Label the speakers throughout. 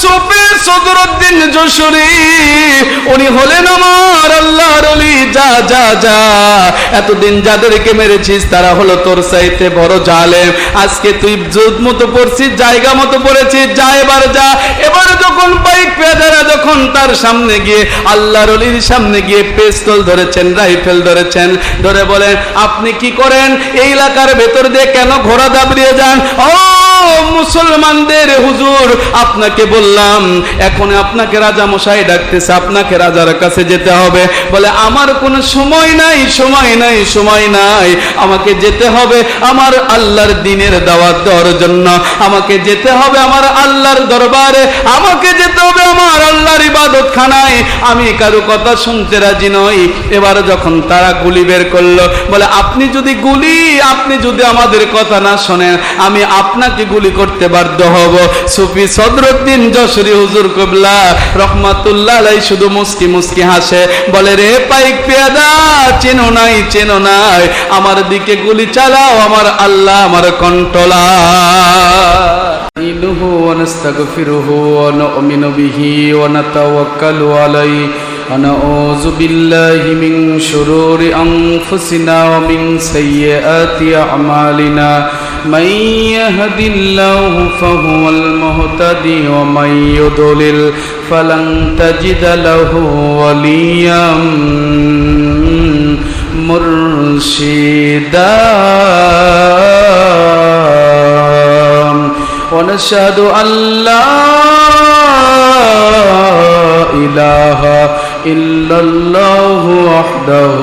Speaker 1: সুফি সদরুদ্দিন যশোরী, উনি হলেন আমার আল্লাহর ওলি। যা যা যা, এতদিন যাদেরকে মেরেছিস তারা হলো তোর চাইতে বড় জালেম। আজকে তুই যুদ্ধ মতো পড়ছিস, জায়গা মতো পড়েছিস, যা এবার যা। এবার যখন বাইক পেয়াদারা যখন তার সামনে গিয়ে আল্লাহর ওলির সামনে গিয়ে পিস্তল ধরেছেন, রাইফেল ধরেছেন, ধরে বলেন আপনি কি করেন? এই এলাকার ভেতর দিয়ে কেন ঘোড়া দাবড়িয়ে যান? ও মুসলমানদের হুজুর, আপনাকে বললাম এখন আপনাকে রাজা মশাই ডাকতেছে, আপনাকে রাজার কাছে যেতে হবে। বলে আমার কোনো সময় নাই, সময় নাই, সময় নাই, আমাকে যেতে হবে আমার আল্লাহর দ্বীনের দাওয়াত দেওয়ার জন্য, আমাকে যেতে হবে আমার আল্লাহর দরবারে, আমাকে যেতে হবে আমার আল্লাহর ইবাদতখানায়, আমি কারো কথা শুনতে রাজি নই। এবার যখন তারা গুলি বের করলো, বলে আপনি যদি আমাদের কথা না শোনেন, আমি আপনাকে গুলি করতে বাধ্য হব। সুফি সদরুদ্দিন যশোরী হুজুর কিবলা রহমাতুল্লাহ আলাইহি শুধু মুস্কি মুস্কি হাসে, বলে রে পাইক পেয়াদা, চেনো নাই, চেনো নাই, আমার দিকে গুলি চালাও, আমার আল্লাহ আমার কন্ট্রোলার। ইনহু ওয়া নাস্তাগফিরুহু ওয়া নু'মিনু বিহি ওয়া নাতাওয়াক্কালু আলাইহি ওয়া নাউযু বিল্লাহি মিন শুরুরি আনফুসিনা ওয়া মিন সাইয়্যাতি আমালিনা মান ইয়াহদিল্লাহু ফাহুয়াল মুহতাদি ওয়া মান ইউদ্লিল ফালান তাজিদা লাহু ওয়ালিয়্যাম মুরশিদা। ونشهد أن لا إله إلا الله وحده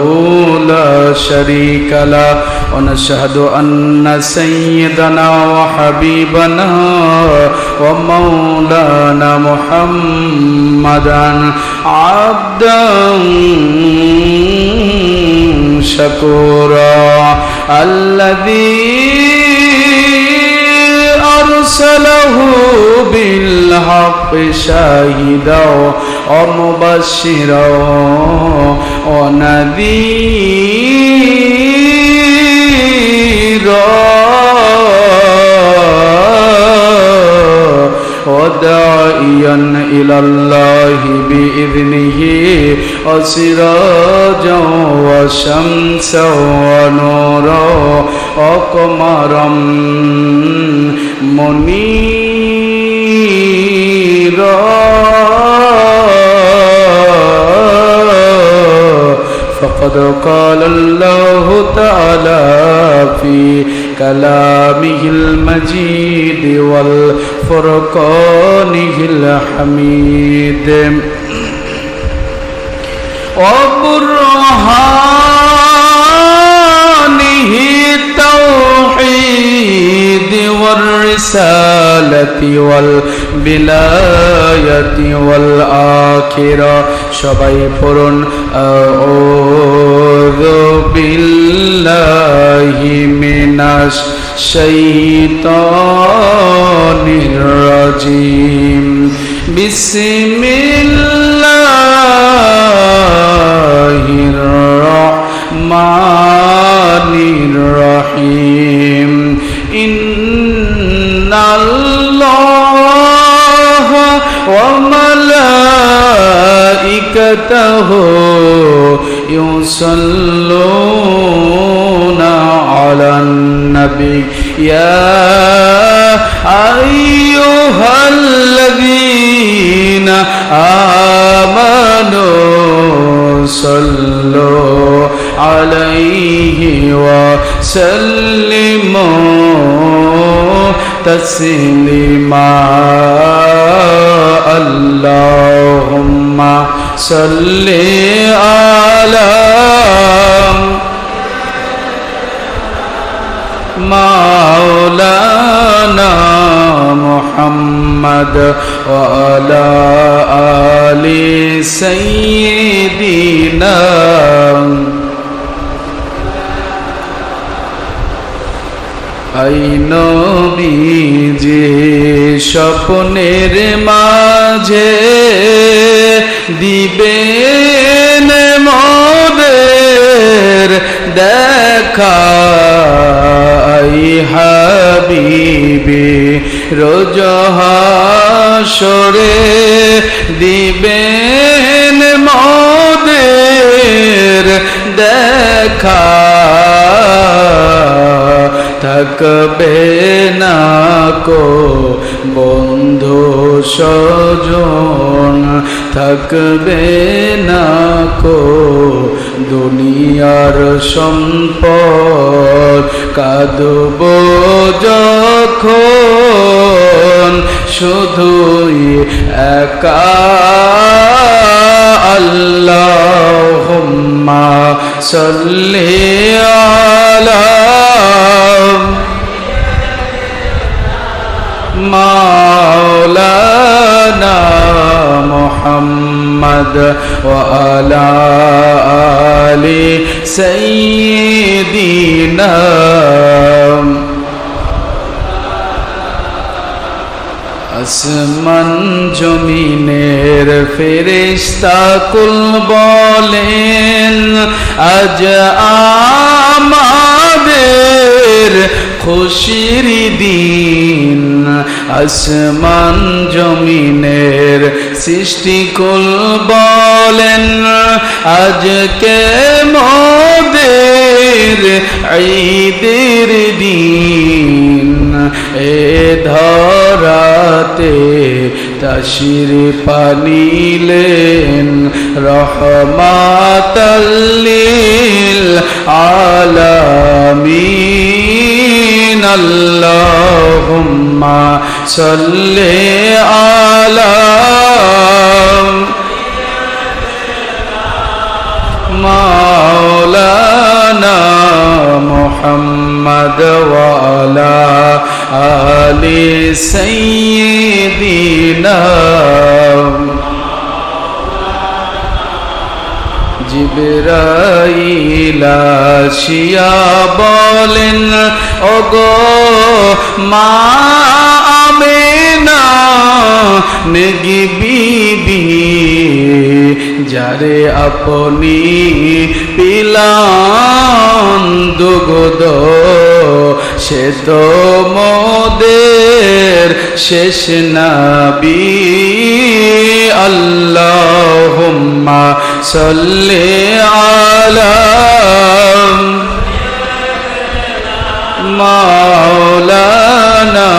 Speaker 1: لا شريك له ونشهد أن سيدنا وحبيبنا ومولانا محمدا عبدا شكورا الذي أرسله بالحق شاهدا ومبشرا ونذيرا وداعيا إلى الله بإذنه وسراجا وشمسا ونورا وقمرا منيرا. فقد قال الله تعالى في كلامه المجيد والفرقانه الحميد وبرهانه التوحيد والرسالة والبلاية والآخرة. সবাই পড়ুন আউযু বিল্লাহি মিনাশ শাইতানির রাজিম. বিসমিল্লাহির রহমানির রহিম. ইন্নাল্লাহা ওয়া মালাইকাতাহু ইউসাল্লুনা আলান নবী ইয়া আইয়ুহাল্লাযীনা আমানু সাল্লু আলাইহি ওয়া সাল্লিমু তাসলিমা. আল্লাহুম্মা সাল্লি আলা মাওলানা মুহাম্মদ ওয়া আলা আলি সাইয়্যিদিনা. আই নবীজি স্বপ্নের মাঝে দিবেন মোদের দেখা. আই হাবিবি রোজ হাসরে দিবেন মোদের দেখা, থাকবে না কো বন্ধু স্বজন, থাকবে না কো দুনিয়ার সম্পদ, কাঁদব যখন শুধুই একা। আল্লাহুম্মা সাল্লি আলা মাওলানা মুহাম্মদ ওয়া আলা আলি সাইয়্যিদিনা। আসমান জমিনের ফেরেশতা কুল বলেন আজ আমাদের খুশির দিন। আসমান জমিনের সৃষ্টিকুল বলেন আজকে মোদের ঈদের দিন। এ ধরাতে তাশরিফ আনিলেন রহমাতাল লিল আলামিন। আল্লাহুম্মা সাল্লি আলা মাওলানা মুহাম্মদ ওয়া আলা আলি সাইয়্যিদিনা। জিবরাইল আসিয়া বলেন ওগো মা আমেনা নেগি বিবি, যারে আপনি পিলান দুগ্ধ সে তো মোদের শেষ নবী। আল্লাহুম্মা সাল্লি আলা মাওলানা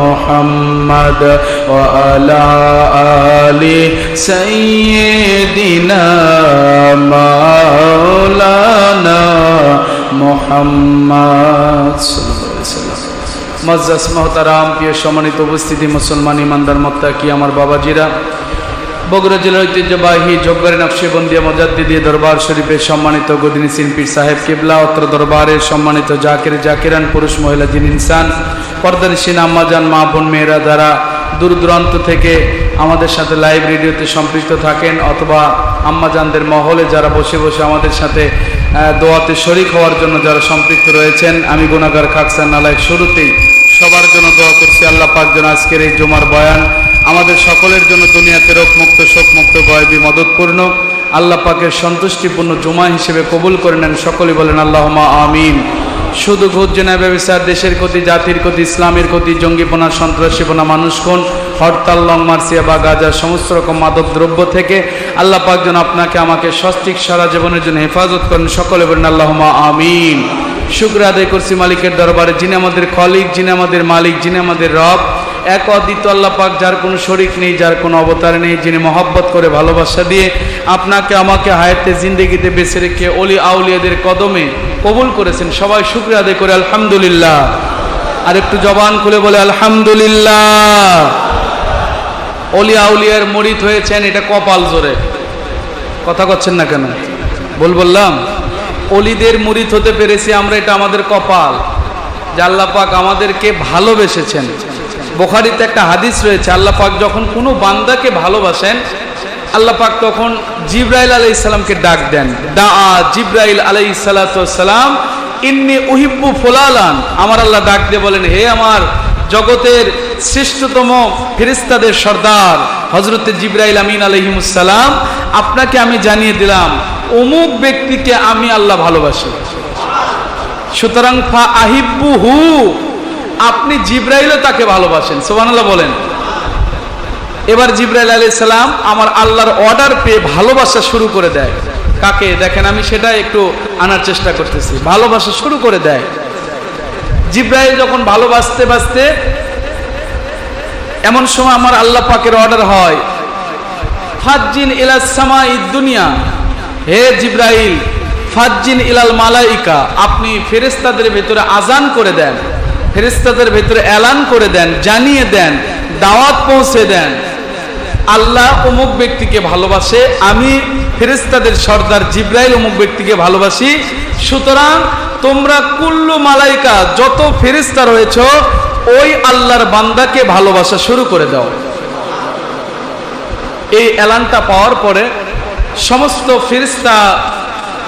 Speaker 1: মুহাম্মদ ওয়া আলা আলি সাইয়্যিদিনা মাওলানা মুহাম্মদ সাল্লাল্লাহু আলাইহি ওয়াসাল্লাম। মুআজ্জাজ মুহতারাম, প্রিয় সম্মানিত উপস্থিতি, মুসলমান ইমানদার মুত্তাকি আমার বাবাজিরা, বগুড়া জেলার ঐতিহ্যবাহী জব্বারে নকশবন্দিয়া মুজাদ্দিদি দরবার শরীফের সম্মানিত গদিনী পীর সাহেব কিবলা, অত্র দরবারের সম্মানিত জাকির জাকিরান, পুরুষ মহিলা জিন ইনসান, পর্দানিশীন আম্মাজান মা বোন মেয়েরা যারা দূর দূরান্ত থেকে আমাদের সাথে লাইভ রেডিওতে সম্পৃক্ত থাকেন, অথবা আম্মাজানদের মহলে যারা বসে বসে আমাদের সাথে দোয়াতে শরীক হওয়ার জন্য যারা সম্পৃক্ত রয়েছেন, আমি গুনাহগার খাকসার নালায়েক শুরুতেই সবার জন্য দোয়া করছি আল্লাহ পাক যেন আজকের এই জুমার বয়ান আমাদের সকলের জন্য দুনিয়াতে রোগমুক্ত শোকমুক্ত গয়বী মদতপূর্ণ আল্লাহ পাকের সন্তুষ্টিপূর্ণ জুমা হিসেবে কবুল করে নেন। সকলেই বলেন আল্লাহুম্মা আমিন। শুধু ঘুষ জেনা ব্যবসার, দেশের ক্ষতি, জাতির ক্ষতি, ইসলামের ক্ষতি, জঙ্গিপনা, সন্ত্রাসীপনা, মানুষ খুন, হরতাল, লং মার্সিয়া বা গাজা, সমস্ত রকম মাদক দ্রব্য থেকে আল্লাহ পাক যেন আপনাকে আমাকে সঠিক সারা জীবনের জন্য হেফাজত করেন। সকলে বলেন আল্লাহুম্মা আমিন। শুকর আদায় করছি মালিকের দরবারে, যিনি আমাদের খলিক, যিনি আমাদের মালিক, যিনি আমাদের রব, এক অদ্বিতীয় আল্লাহ পাক, যার কোনো শরিক নেই, যার কোনো অবতার নেই, যিনি মহব্বত করে ভালোবাসা দিয়ে আপনাকে আমাকে হায়াতে জিন্দেগিতে বেঁচে রেখে অলি আউলিয়াদের কদমে কবুল করেছেন। সবাই শুকরিয়া আদায় করে আলহামদুলিল্লাহ। আর একটু জবান খুলে বলে আলহামদুলিল্লাহ। অলি আউলিয়ার মুরিদ হয়েছেন, এটা কপাল জোরে, কথা করছেন না কেন? বললাম অলিদের মুরিদ হতে পেরেছি আমরা, এটা আমাদের কপাল যে আল্লাহ পাক আমাদেরকে ভালোবেসেছেন। বুখারীতে একটা হাদিস রয়েছে, আল্লাহ পাক যখন কোনো বান্দাকে ভালোবাসেন আল্লাহ পাক তখন জিবরাইল আলাইহিস সালামকে ডাক দেন। দাআ জিবরাইল আলাইহিস সালাতু ওয়াস সালাম ইন্নী উহিব্বু ফুলালান। আমার আল্লাহ ডাক দিয়ে বলেন, হে আমার জগতের শ্রেষ্ঠতম ফেরেশতাদের সর্দার হযরতে জিবরাইল আমিন আলাইহিমুস সালাম, আপনাকে আমি জানিয়ে দিলাম অমুক ব্যক্তিকে আমি আল্লাহ ভালোবাসি। সুতরাং ফা আহিব্বুহু, আপনি জিবরাইলও তাকে ভালোবাসেন, সুবহানাল্লাহ বলেন। এবার জিবরাইল আলাইহিস সালাম আমার আল্লাহর অর্ডার পেয়ে ভালোবাসা শুরু করে দেয়। কাকে? দেখেন আমি সেটা একটু আনার চেষ্টা করতেছি। ভালোবাসা শুরু করে দেয়। জিবরাইল যখন ভালোবাসতে বাসতে এমন সময় আমার আল্লাহ পাকের অর্ডার হয়, ফাজ্জিন ইলাস সামাইদ দুনিয়া, হে জিবরাইল ফাজ্জিন ইলাল মালাইকা, আপনি ফেরেশতাদের ভেতরে আজান করে দেন, ফেরেশতাদের ভেতরে এলান করে দেন, জানিয়ে দেন, দাওয়াত পৌঁছে দেন, আল্লাহ অমুক ব্যক্তিকে ভালোবাসে, আমি ফেরেশতাদের সর্দার জিবরাইল অমুক ব্যক্তিকে ভালোবাসি, সুতরাং তোমরা কুল্লু মালাইকা যত ফেরেশতা রয়েছ ওই আল্লাহর বান্দাকে ভালোবাসা শুরু করে দাও। এই এলানটা পাওয়ার পরে সমস্ত ফেরেশতা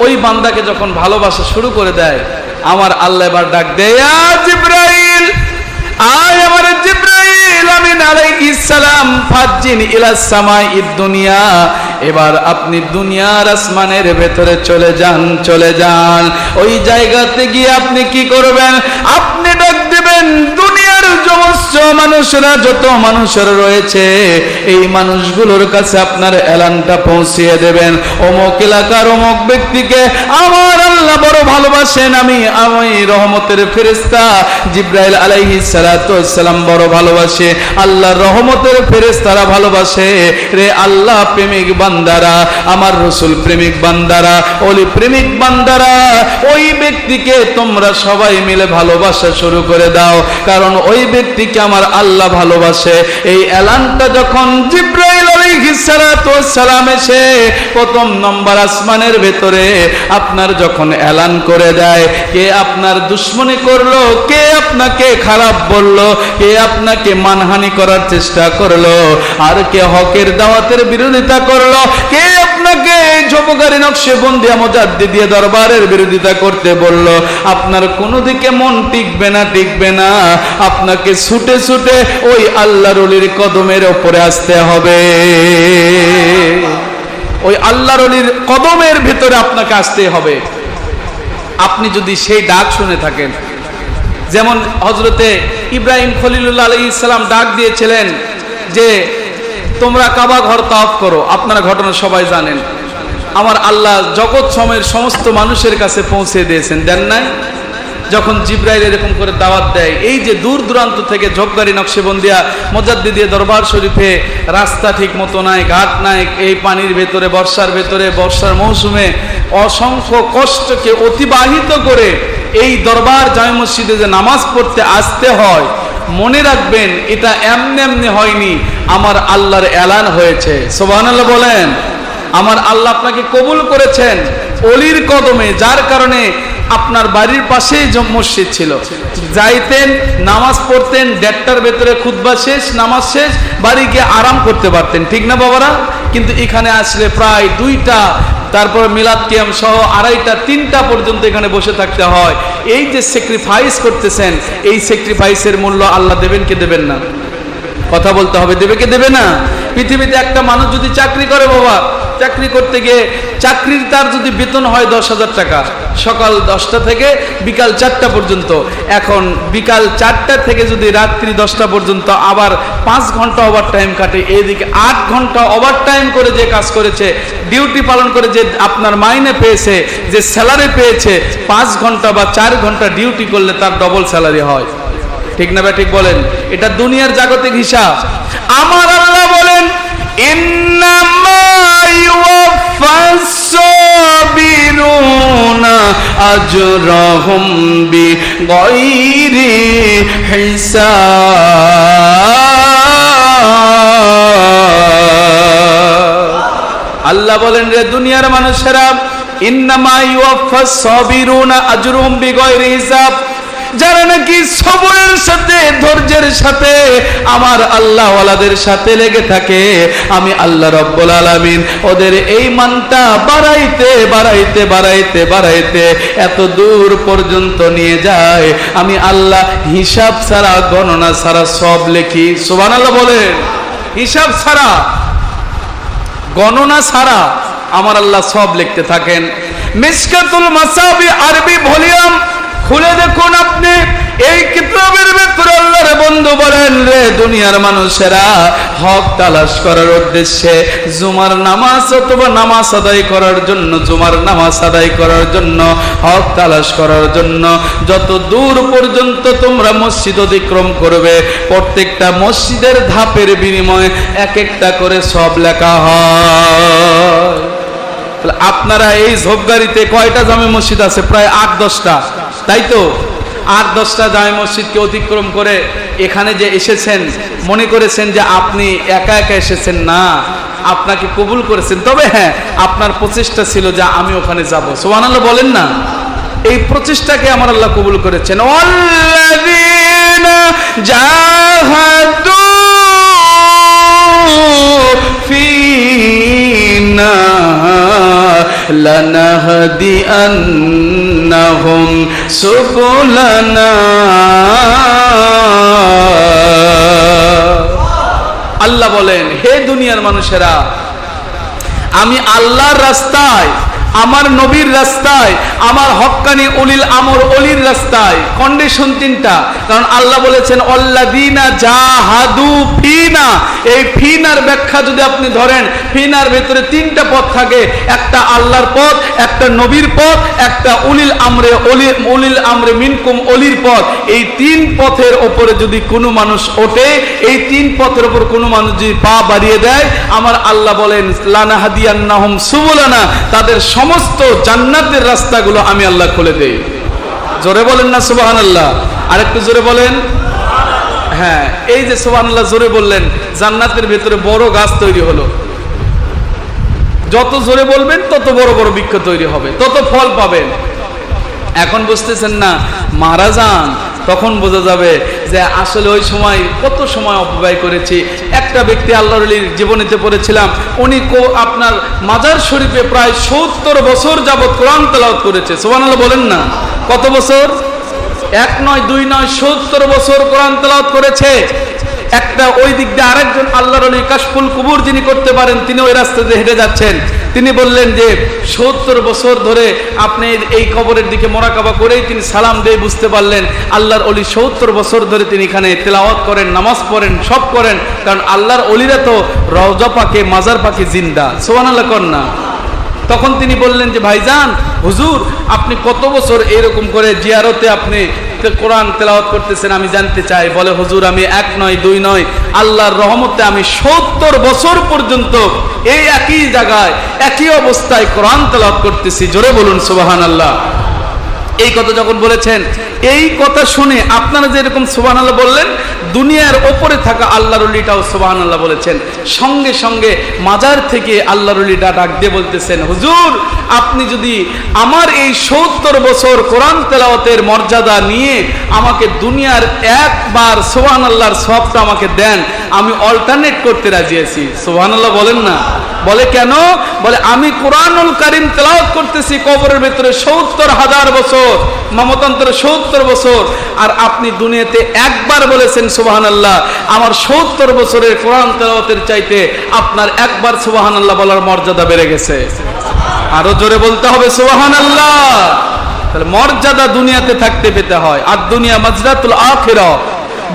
Speaker 1: ওই বান্দাকে যখন ভালোবাসা শুরু করে দেয়, আমার আল্লাহ এবার ডাক দেয়, ইয়া জিবরাইল, আয় আমার জিবরাইল আমিন আলাইহিস সালাম, ফাজ্জিন ইলাস সামাইদ দুনিয়া, এবার আপনি দুনিয়ার আসমানের ভেতরে চলে যান, চলে যান। ওই জায়গাতে গিয়ে আপনি কি করবেন? আপনি ডাক দিবেন দুনিয়ার সমস্ত মানুষরা, যত মানুষরা রয়েছে এই মানুষগুলোর কাছে আপনার এলানটা পৌঁছিয়ে দেবেন, অমুক এলাকার অমুক ব্যক্তিকে আমার আল্লাহ বড় ভালোবাসেন, আমি রহমতের ফেরেশতা জিবরাইল আলাইহিস সালাতু ওয়াস সালাম বড় ভালোবাসে, আল্লাহর রহমতের ফেরেশতারা ভালোবাসে রে আল্লাহ প্রেমিক বান্দারা, আমার রাসূল প্রেমিক বান্দারা, ওলি প্রেমিক বান্দারা, ওই ব্যক্তিকে তোমরা সবাই মিলে ভালোবাসা শুরু করে দাও, কারণ ওই ব্যক্তিকে আমার আল্লাহ ভালোবাসে। এই এলানটা যখন জিবরাইল আলাইহিস সালাতু ওয়াস সালাম এসে প্রথম নম্বর আসমানের ভেতরে আপনার যখন এলান করে দেয়, কে আপনার দুশমনি করলো, কে আপনাকে খারাপ বললো, কে আপনাকে মানহানি করার চেষ্টা করলো, আর কে হকের দাওয়াতের বিরোধিতা করলো, কে আপনাকে জবকারী নকশবন্দিয়া মুজাদ্দিদিয়া দরবারের বিরোধিতা করতে বলল, আপনার কোনো দিকে মন টিকবে না, টিকবে না, আপনাকে ছুটে ছুটে ওই আল্লাহর ওলির কদমের উপরে আসতে হবে, ওই আল্লাহর ওলির কদমের ভিতরে আপনাকে আসতে হবে। আপনি যদি সেই ডাক শুনে থাকেন, যেমন হযরতে ইব্রাহিম খলিলুল্লাহ আলাইহিস সালাম ডাক দিয়েছিলেন যে তোমরা কাবা ঘর তাওয়াফ করো, আপনারা ঘটনা সবাই জানেন, আমার আল্লাহ জগৎ সময়ের সমস্ত মানুষের কাছে পৌঁছে দিয়েছেন, দেন নাই? যখন জিবরাইল এরকম করে দাওয়াত দেয়, এই যে দূর দূরান্ত থেকে ঝোপগাড়ি নকশবন্দিয়া মুজাদ্দিদিয়া দরবার শরীফে রাস্তা ঠিক মতো নাই, ঘাট নাই, এই পানির ভেতরে বর্ষার ভেতরে বর্ষার মৌসুমে অসংখ্য কষ্টকে অতিবাহিত করে এই দরবার জামে মসজিদে যে নামাজ পড়তে আসতে হয়, মনে রাখবেন এটা এমনি এমনি হয়নি, আমার আল্লাহর এলান হয়েছে, সুবহানাল্লাহ বলেন। আমার আল্লাহ আপনাকে কবুল করেছেন অলির কদমে, যার কারণে আপনার বাড়ির পাশেই মসজিদ ছিল, যাইতেন নামাজ পড়তেন, 1:30টার ভেতরে খুতবা শেষ, নামাজ শেষ, বাড়ি গিয়ে আরাম করতে পারতেন, ঠিক না বাবারা? কিন্তু এখানে আসলে প্রায় 2টা, তারপর মিলাদ কিয়াম সহ 2:30টা 3টা পর্যন্ত এখানে বসে থাকতে হয়। এই যে স্যাক্রিফাইস করতেছেন, এই স্যাক্রিফাইসের মূল্য আল্লাহ দেবেন কি দেবেন না? কথা বলতে হবে, দেবে কি দেবে না? পৃথিবীতে একটা মানুষ যদি চাকরি করে, বাবা চাকরি করতে গিয়ে চাকরির তার যদি বেতন হয় 10,000 টাকা, সকাল 10টা থেকে বিকাল 4টা পর্যন্ত, এখন বিকাল 4টা থেকে যদি রাত্রি 10টা পর্যন্ত আবার 5 ঘন্টা ওভার টাইম কাটে, এইদিকে 8 ঘন্টা ওভার টাইম করে যে কাজ করেছে, ডিউটি পালন করে যে আপনার মাইনে পেয়েছে, যে স্যালারি পেয়েছে, 5 ঘন্টা বা 4 ঘন্টা ডিউটি করলে তার ডবল স্যালারি হয়, ঠিক না? ঠিক বলেন, এটা দুনিয়ার জাগতিক হিসাব। আমার আল্লাহ বলেন ইন্নামা ইউওয়াফাস সাবিরুনা আজরাহুম বিগাইরি হিসাব। আল্লাহ বলেন রে দুনিয়ার মানুষেরা, ইন্নামা ইউওয়াফাস সাবিরুনা আজরুহুম বিগাইরি হিসাব, যারা নাকি সবরের সাথে ধৈর্যের সাথে আমার আল্লাহ ওয়ালাদের সাথে লেগে থাকে, আমি আল্লাহ রব্বুল আলামিন ওদের এই মানটা বাড়াইতে বাড়াইতে বাড়াইতে বাড়াইতে এত দূর পর্যন্ত নিয়ে যায়, আমি আল্লাহ হিসাব ছাড়া গণনা ছাড়া সব লেখি। সুবহানাল্লাহ বলেন, হিসাব ছাড়া গণনা ছাড়া আমার আল্লাহ সব লিখতে থাকেন। মিশকাতুল মাসাবি আরবি ভলিউম খুলে দেখুন আপনি, এই কিতাবের ভেতরে আল্লাহর বন্ধু বলেন, রে দুনিয়ার মানুষেরা, হক তালাশ করার উদ্দেশ্যে জুমার নামাজ অথবা নামাজ আদায় করার জন্য, জুমার নামাজ আদায় করার জন্য, হক তালাশ করার জন্য যত দূর পর্যন্ত তোমরা মসজিদ অতিক্রম করবে, প্রত্যেকটা মসজিদের ধাপের বিনিময়ে এক একটা করে সব লেখা হয়। আপনারা এই ঝোপগাড়িতে কয়টা জামে মসজিদ আছে? প্রায় 8-10টা, তাই তো? 8-10টা জামে মসজিদকে অতিক্রম করে এখানে যে এসেছেন, মনে করেছেন যে আপনি একা একা এসেছেন, না, আপনাকে কবুল করেছেন। তবে হ্যাঁ, আপনার প্রচেষ্টা ছিল যে আমি ওখানে যাব। সুবহানাল্লাহ বলেন না? এই প্রচেষ্টাকে আমার আল্লাহ কবুল করেছেন। আল্লাযীনা জাহাদু ফিনা লানাহদিয়ান্নাহুম সুবুলানা। আল্লাহ বলেন, হে দুনিয়ার মানুষেরা, আমি আল্লাহর রাস্তায়, আমার নবীর রাস্তায়, আমার হক্কানি উলিল আমর অলির রাস্তায়। কন্ডিশন 3টা, কারণ আল্লাহ বলেছেন আল্লাযীনা জাহাদু ফিনা। এই ফিনার ব্যাখ্যা যদি আপনি ধরেন, ফিনার ভেতরে 3টা পথ থাকে, একটা আল্লাহর পথ, একটা নবীর পথ, একটা উলিল আমরে মিনকুম অলির পথ। এই 3 পথের ওপরে যদি কোনো মানুষ ওঠে, এই 3 পথের ওপর কোনো মানুষ যদি পা বাড়িয়ে দেয়, আমার আল্লাহ বলেন লানাহদিয়ান্নাহুম সুবুলানা, তাদের সমস্ত জান্নাতের রাস্তাগুলো আমি আল্লাহ খুলে দেই। জোরে বলেন না সুবহানাল্লাহ? আরেকটু জোরে বলেন। হ্যাঁ, এই যে সুবহানাল্লাহ জোরে বললেন, জান্নাতের ভেতরে বড় গাছ তৈরি হলো। যত জোরে বলবেন তত বড় বড় বৃক্ষ তৈরি হবে, তত ফল পাবেন। এখন বুঝতেছেন না? মারা যান, তখন বোঝা যাবে যে আসলে ওই সময় কত সময় অপব্যয় করেছি। একটা ব্যক্তি আল্লাহর ওলির জীবনীতে পড়েছিলাম, উনি আপনার মাজার শরীফে প্রায় 70 বছর যাবত কোরআন তেলাওয়াত করেছে। সুবহানাল্লাহ বলেন না? কত বছর? 1 নয় 2 নয়, 70 বছর কোরআন তেলাওয়াত করেছে। একটা ওই দিক দিয়ে আরেকজন আল্লাহর ওলি কাশফুল কুবুর যিনি করতে পারেন, তিনি ওই রাস্তা দিয়ে হেঁটে যাচ্ছেন। তিনি বললেন যে 70 বছর ধরে আপনি এই কবরের দিকে মোরাকাবা করেই তিনি সালাম দিয়ে বুঝতে পারলেন আল্লাহর ওলি 70 বছর ধরে তিনি এখানে তেলাওয়াত করেন, নামাজ পড়েন, সব করেন। কারণ আল্লাহর ওলিরা তো রওজা পাকে, মাজার পাকে জিন্দা। সুবহানাল্লাহ কর না? তখন তিনি বললেন যে ভাইজান, হুজুর, আপনি কত বছর এরকম করে জিয়ারতে আপনি কোরআন তেলাওয়াত করতেছেন, আমি জানতে চাই। বলে, হুজুর, আমি 1 নয় 2 নয়, আল্লাহর রহমতে আমি 70 বছর পর্যন্ত এই একই জায়গায় একই অবস্থায় কোরআন তেলাওয়াত করতেছি। জোরে বলুন সুবহানাল্লাহ। এই কথা যখন বলেছেন, এই কথা শুনে আপনারা যে এরকম সুবহানাল্লাহ বললেন, দুনিয়ার ওপরে থাকা আল্লাহর ওলিটাও সুবহানাল্লাহ বলেছেন। সঙ্গে সঙ্গে মাজার থেকে আল্লাহর ওলিটা ডাক দিয়ে বলতেছেন, হুজুর, আপনি যদি আমার এই 70 বছর কোরআন তেলাওয়াতের মর্যাদা নিয়ে আমাকে দুনিয়ার একবার সুবহানাল্লাহর সওয়াবটা আমাকে দেন, আমি অল্টারনেট করতে রাজি আছি। সুবহানাল্লাহ বলেন না? বলে, কেন? বলে, আমি কোরআনুল কারীম তেলাওয়াত করতেছি কবরের ভেতরে 70,000 বছর, মমতান্তরে 70 বছর, আর আপনি দুনিয়াতে একবার বলেছেন সুবহানাল্লাহ। আমার 70 বছরের কোরআন তেলাওয়াতের চাইতে আপনার একবার সুবহানাল্লাহ বলার মর্যাদা বেড়ে গেছে। আরো জোরে বলতে হবে সুবহানাল্লাহ। তাহলে মর্যাদা দুনিয়াতে থাকতে পেতে হয়। আর দুনিয়া মাজরাতুল আখিরা,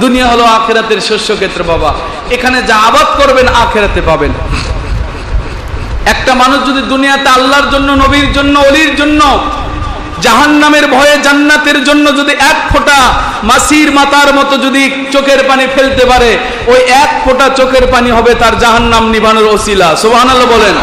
Speaker 1: দুনিয়া হলো আখিরাতের শস্যক্ষেত্র বাবা। এখানে যা আবাদ করবেন আখিরাতে পাবেন। একটা মানুষ যদি দুনিয়াতে আল্লাহর জন্য, নবীর জন্য, ওলির জন্য, জাহান্নামের ভয়ে জান্নাতের জন্য যদি 1 ফোঁটা মাছির মাথার মতো যদি চোখের পানি ফেলতে পারে, ওই 1 ফোঁটা চোখের পানি হবে তার জাহান্নাম নিভানোর ওসিলা। সুবহানাল্লাহ বলেন।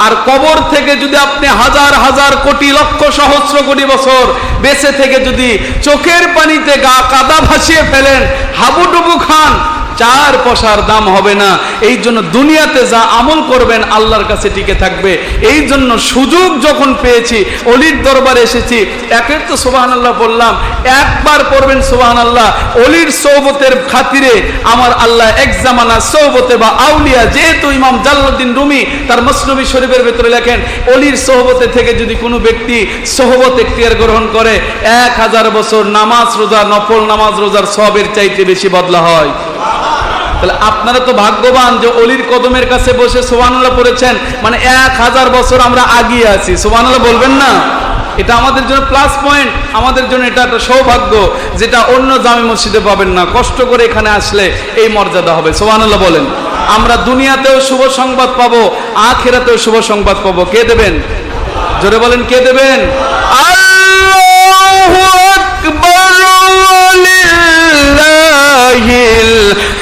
Speaker 1: আর কবর থেকে যদি আপনি হাজার হাজার কোটি লক্ষ সহস্র কোটি বছর বেঁচে থেকে যদি চোখের পানিতে গা কাদা ভাসিয়ে ফেলেন, হাবুডুবু খান, 4 পয়সার দাম হবে না। এই জন্য দুনিয়াতে যা আমল করবেন আল্লাহর কাছে টিকে থাকবে। এই জন্য সুযোগ যখন পেয়েছি, অলির দরবারে এসেছি, একের তো সুবহানাল্লাহ বললাম, একবার পড়বেন সুবহানাল্লাহ। অলির সৌবতের খাতিরে আমার আল্লাহ এক জামানা সৌবতে বা আউলিয়া, যেহেতু ইমাম জালালউদ্দিন রুমি তার মসনবী শরীফের ভেতরে লেখেন, অলির সৌবতে থেকে যদি কোনো ব্যক্তি সহবত এখতিয়ার গ্রহণ করে, 1000 বছর নামাজ রোজা, নফল নামাজ রোজার সওয়াবের চাইতে বেশি বদলা হয়। তাহলে আপনারা তো ভাগ্যবান যে অলির কদমের কাছে বসে সুবহানাল্লাহ পড়েছেন, মানে 1000 বছর আমরা আগিয়ে আছি। সুবহানাল্লাহ বলবেন না? এটা আমাদের জন্য প্লাস পয়েন্ট, আমাদের জন্য এটা একটা সৌভাগ্য, যেটা অন্য জামে মসজিদে পাবেন না। কষ্ট করে এখানে আসলে এই মর্যাদা হবে। সুবহানাল্লাহ বলেন। আমরা দুনিয়াতেও শুভ সংবাদ পাবো, আখিরাতেও শুভ সংবাদ পাবো। কে দেবেন? জোরে বলেন, কে দেবেন? আল্লাহু আকবার, লিল্লাহিল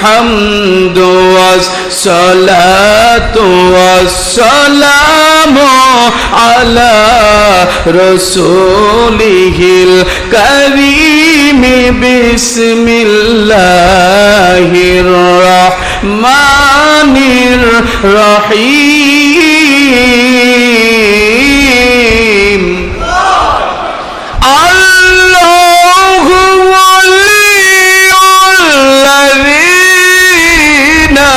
Speaker 1: হামদু ওয়াস সালাতু ওয়াস সালামু আলা রাসূলিহিল কারীম, বিসমিল্লাহির রাহমানির রহিম। আল্লাহু ওয়ালিয়ুল্লাযীনা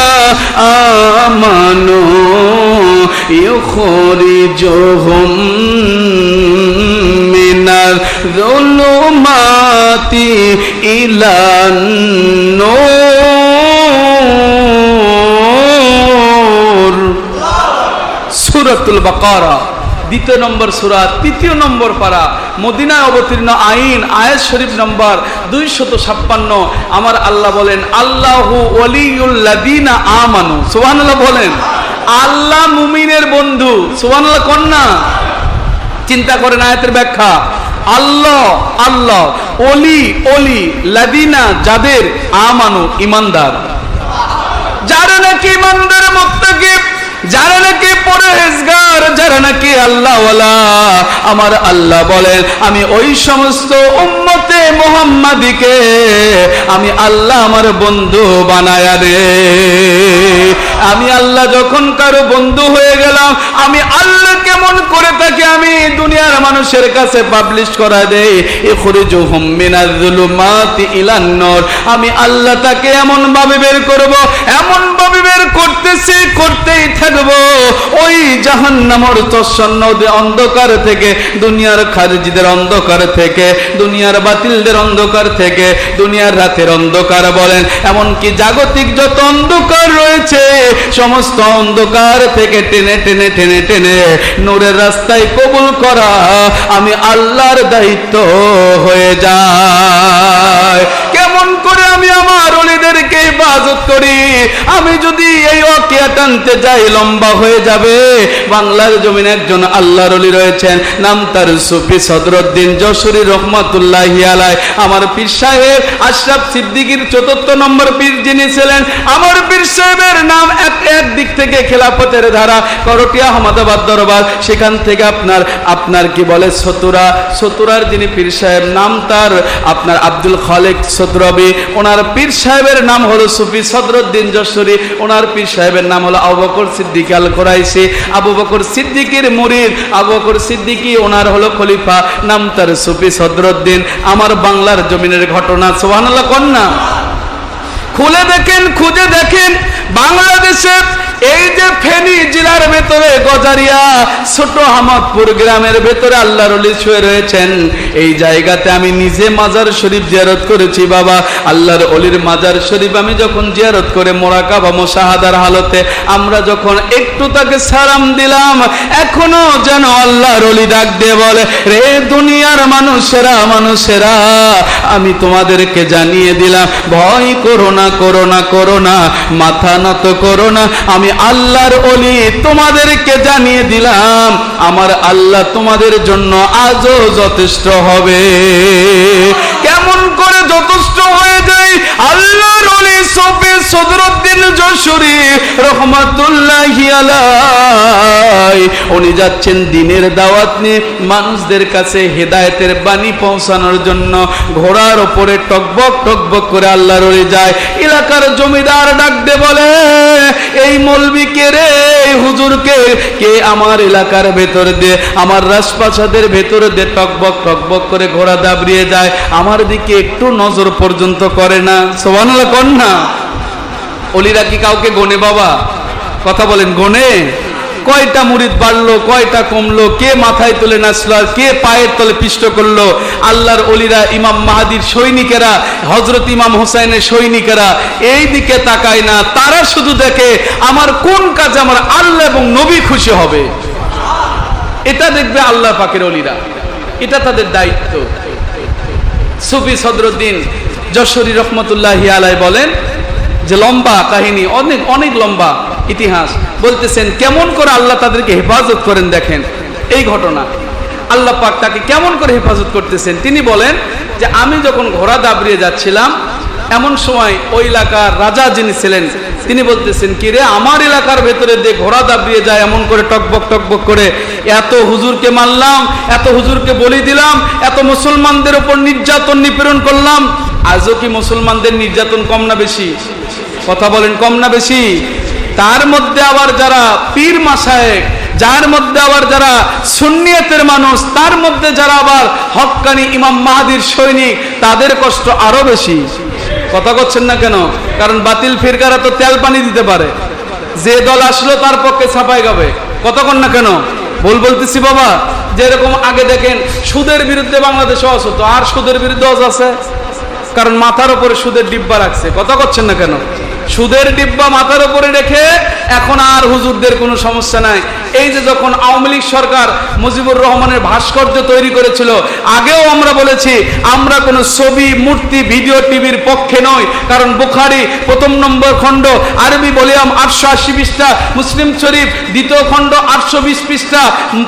Speaker 1: আমানু ইউখরিজুহুম মিনাল যুলুমাতি ইলান নূর। সূরাতুল বাকারা 2 নম্বর সূরা, 3 নম্বর পারা, মদিনায় অবতীর্ণ আইন, আয়াত শরীফ নম্বর 256। আমার আল্লাহ বলেন, আল্লাহু ওয়ালিয়ুল্লাযীনা আমানু। সুবহানাল্লাহ বলেন। আল্লাহ মুমিনের বন্ধু। সুবহানাল্লাহ কোন না? চিন্তা করেন আয়াতের ব্যাখ্যা। আল্লাহ আল্লাহ, ওলি ওলি, লাদিনা যাদের, আমানু ইমানদার, যারা নাকি ইমানদার মুত্তাকি, যারা নাকি পরহেজগার, যারা নাকি আল্লাহওয়ালা, আমার আল্লাহ বলেন আমি ওই সমস্ত উম্মতে মুহাম্মাদিকে আমি আল্লাহ আমার বন্ধু বানায়া দে। আমি আল্লাহ যখন কারো বন্ধু হয়ে গেলাম, আমি আল্লাহ কেমন করে তাকে আমি দুনিয়ার মানুষের কাছে পাবলিশ করা দেই, ইখরিজুহুম মিনাজ যুলুমাতি ইলান নূর। আমি আল্লাহ তাকে এমন ভাবে বের করব, এমন ভাবে বের করতেছি, করতেই থাকবো ওই জাহান্নামের তচ্ছন্ন অন্ধকার থেকে, দুনিয়ার খারিজিদের অন্ধকার থেকে, দুনিয়ার বাতিলদের অন্ধকার থেকে, দুনিয়ার রাতের অন্ধকার বলেন, এমনকি জাগতিক যত অন্ধকার রয়েছে সমস্ত অন্ধকার থেকে টেনে টেনে টেনে টেনে নূরের রাস্তায় কবুল করা আমি আল্লাহর দায়িত্ব হয়ে যায়। কেমন করে আমি আমার ওলিদেরকে ইবাদত করি? আমি যদি এই ওয়াকিয়া টানতে যাই লম্বা হয়ে যাবে। বাংলার জমিনে একজন আল্লাহর ওলি রয়েছেন, নাম তার সুফি সদরুদ্দিন যশোরী রহমাতুল্লাহি আলাইহি। আমার পীর সাহেব আশরাফ সিদ্দিকীর 4th নম্বর পীর যিনি ছিলেন, আমার পীর সাহেবের নাম এক দিক থেকে খেলাফতের ধারা, করটিয়া আহমদাবাদ দরবার, সেখান থেকে আপনার কি বলে সতুরার যিনি পীর সাহেব, নাম তার আপনার আব্দুল খালেক সদরবি। ওনার পীর সাহেবের নাম হলো সুফি সদরুদ্দিন যশোরী। ওনার পীর সাহেবের নাম হলো আবু বকর সিদ্দিক আল কুরাইশি। আবু বকর সিদ্দিকের মুরিদ আবু বকর সিদ্দিকী, ওনার হলো খলিফা, নাম তার সুফি সদরুদ্দিন। আমার বাংলার জমিনের ঘটনা। সুবহানাল্লাহ কন্যা খুলে দেখেন, খুঁজে দেখেন, বাংলাদেশে এই যে ফেনী জেলার ভেতরে গজারিয়া ছোট হামাদপুর গ্রামের ভেতরে আল্লাহর ওলি শুয়ে রয়েছেন। এই জায়গাতে আমি নিজে মাজার শরীফ জিয়ারত করেছি। বাবা, আল্লাহর ওলির মাজার শরীফ আমি যখন জিয়ারত করে মোরাকাবা মুশাহাদার হালতে আমরা যখন একটু তাকে সালাম দিলাম, এখনো যেন আল্লাহর ওলি ডাক দিয়ে বলে, রে দুনিয়ার মানুষেরা মানুষেরা, আমি তোমাদেরকে জানিয়ে দিলাম, ভয় করো না, করো না, করো না, মাথা নত করো না, আমি আল্লাহর ওলি তোমাদেরকে জানিয়ে দিলাম, আমার আল্লাহ তোমাদের জন্য আজও যথেষ্ট হবে। কেমন করে যথেষ্ট হয়ে যায়? আল্লাহর ওলি সুফি সদরুদ্দিন যশোরী রহমাতুল্লাহি আলাইহি, উনি যাচ্ছেন দিনের দাওয়াত নিয়ে মানুষদের কাছে হেদায়েতের বাণী পৌঁছানোর জন্য। ঘোড়ার উপরে টকবক টকবক করে আল্লাহর ওলি যায়। এলাকার জমিদার ডাক দিয়ে বলে, এই মৌলবি কে রে, এই হুজুরকে কে আমার এলাকার ভেতর দিয়ে, আমার রাজপ্রাসাদের ভেতর দিয়ে টকবক টকবক করে ঘোড়া দাবড়িয়ে যায়, আমার দিকে একটু নজর পর্যন্ত করে না। সুবহানাল্লাহ কন্যা ওলিরা কি কাউকে গোনে? বাবা কথা বলেন, গোনে? কয়টা মুরিদ বাড়লো, কয়টা কমলো, কে মাথায় তুলে নাচলো, আর কে পায়ের তলে পিষ্ট করলো? আল্লাহর ওলিরা, ইমাম মাহাদির সৈনিকেরা, হযরত ইমাম হোসেনের সৈনিকেরা এই দিকে তাকায় না, তারা শুধু দেখে আমার কোন কাজে আমার আল্লাহ এবং নবী খুশি হবে, এটা দেখবে আল্লাহ পাকের ওলিরা। এটা তাদের দায়িত্ব। সুফি সদরুদ্দিন যশোরী রহমতুল্লাহি আলাইহি বলেন যে লম্বা কাহিনী, অনেক অনেক লম্বা ইতিহাস, বলতেছেন কেমন করে আল্লাহ তাদেরকে হেফাজত করেন। দেখেন এই ঘটনা, আল্লাহ পাক তাকে কেমন করে হেফাজত করতেছেন। তিনি বলেন যে আমি যখন ঘোড়া দাবড়িয়ে যাচ্ছিলাম, এমন সময় ওই এলাকার রাজা যিনি ছিলেন তিনি বলতেছেন, কি রে আমার এলাকার ভেতরে দিয়ে ঘোড়া দাবড়িয়ে যায় এমন করে টকবক টকবক করে, এত হুজুরকে মারলাম, এত হুজুরকে বলি দিলাম, এত মুসলমানদের উপর নির্যাতন নিপীড়ন করলাম, আজও কি মুসলমানদের নির্যাতন কম না বেশি? কথা বলেন, কম না বেশি? তার মধ্যে আবার যারা পীর মাশায়েখ, যার মধ্যে আবার যারা সুন্নিয়তের মানুষ, তার মধ্যে যারা আবার হক্কানি ইমাম মাহদির সৈনিক, তাদের কষ্ট আরো বেশি। কথা করছেন না কেন? কারণ বাতিল ফিরকারা তো তেল পানি দিতে পারে, যে দল আসলো তার পক্ষে ছাপাই গাবে। কতক্ষণ না কেন বলতেছি বাবা, যেরকম আগে দেখেন সুদের বিরুদ্ধে বাংলাদেশে অস হতো, আর সুদের বিরুদ্ধে অস আছে, কারণ মাথার উপরে সুদের ডিব্বা রাখছে। কথা করছেন না কেন? সুদের ডিব্বা মাথার উপরে রেখে এখন আর হুজুরদের কোনো সমস্যা নাই। এই যে যখন আওয়ামী লীগ সরকার মুজিবুর রহমানের ভাস্কর্য তৈরি করেছিল, আগেও আমরা বলেছি আমরা কোনো ছবি, মূর্তি, ভিডিও, টিভির পক্ষে নই, কারণ বুখারী 1 নম্বর খণ্ড আরবি ভলিউম 880 পৃষ্ঠা, মুসলিম শরীফ 2য় খণ্ড 820 পৃষ্ঠা,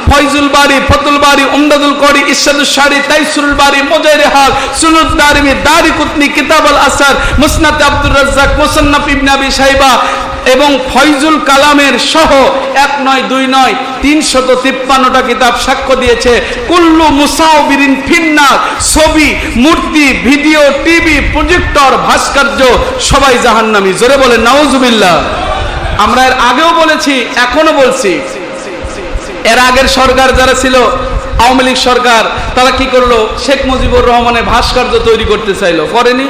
Speaker 1: ফয়জুল বারী, ফতুল বারী, উমদাদুল করি, ইরশাদুস সারি, তাইসুরুল বারী, মুজাহিদ হাক, সুনুদ দারিমি, দারিকুতনি, কিতাব আল আসার, মুসনাদ আব্দুর রাজ্জাক, মুসান্নাফ ইবনে আবি শাইবা এবং ফয়জুল কালামের সহ 1 নয় 2 নয় 353টা কিতাব সাক্ষ্য দিয়েছে কুল্লু মুসাউবিরিন ফিন্নার, ছবি, মূর্তি, ভিডিও, টিভি, প্রজেক্টর, ভাস্কর্য সবাই জাহান্নামী। জোরে বলেন নাউজুবিল্লাহ। আমরা এর আগেও বলেছি, এখনো বলছি। এর আগের সরকার যারা ছিল, আওয়ামী লীগ সরকার, তারা কি করলো? শেখ মুজিবুর রহমানের ভাস্কর্য তৈরি করতে চাইলো, করেনি?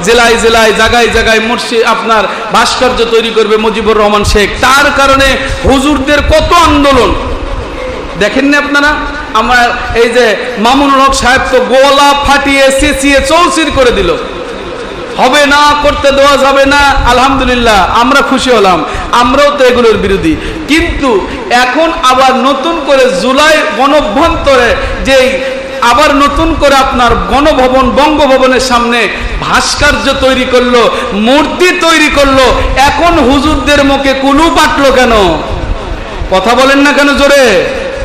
Speaker 1: জেলায় জেলায়, জায়গায় জায়গায় মসজিদ আপনার ভাস্কর্য তৈরি করবে মুজিবুর রহমান শেখ। তার কারণে হুজুরদের কত আন্দোলন দেখেননি আপনারা? আমার এই যে মামুনুল হক সাহেব তো গলা ফাটিয়ে চেঁচিয়ে চৌচির করে দিল, হবে না, করতে দেওয়া যাবে না। আলহামদুলিল্লাহ, আমরা খুশি হলাম, আমরাও তো এগুলোর বিরোধী। কিন্তু এখন আবার নতুন করে জুলাই গণঅভ্যন্তরে যে আবার নতুন করে আপনার গণভবন, বঙ্গভবনের সামনে ভাস্কর্য তৈরি করলো, মূর্তি তৈরি করলো, এখন হুজুরদের মুখে কুলু পাটলো কেন? কথা বলেন না কেন জোরে?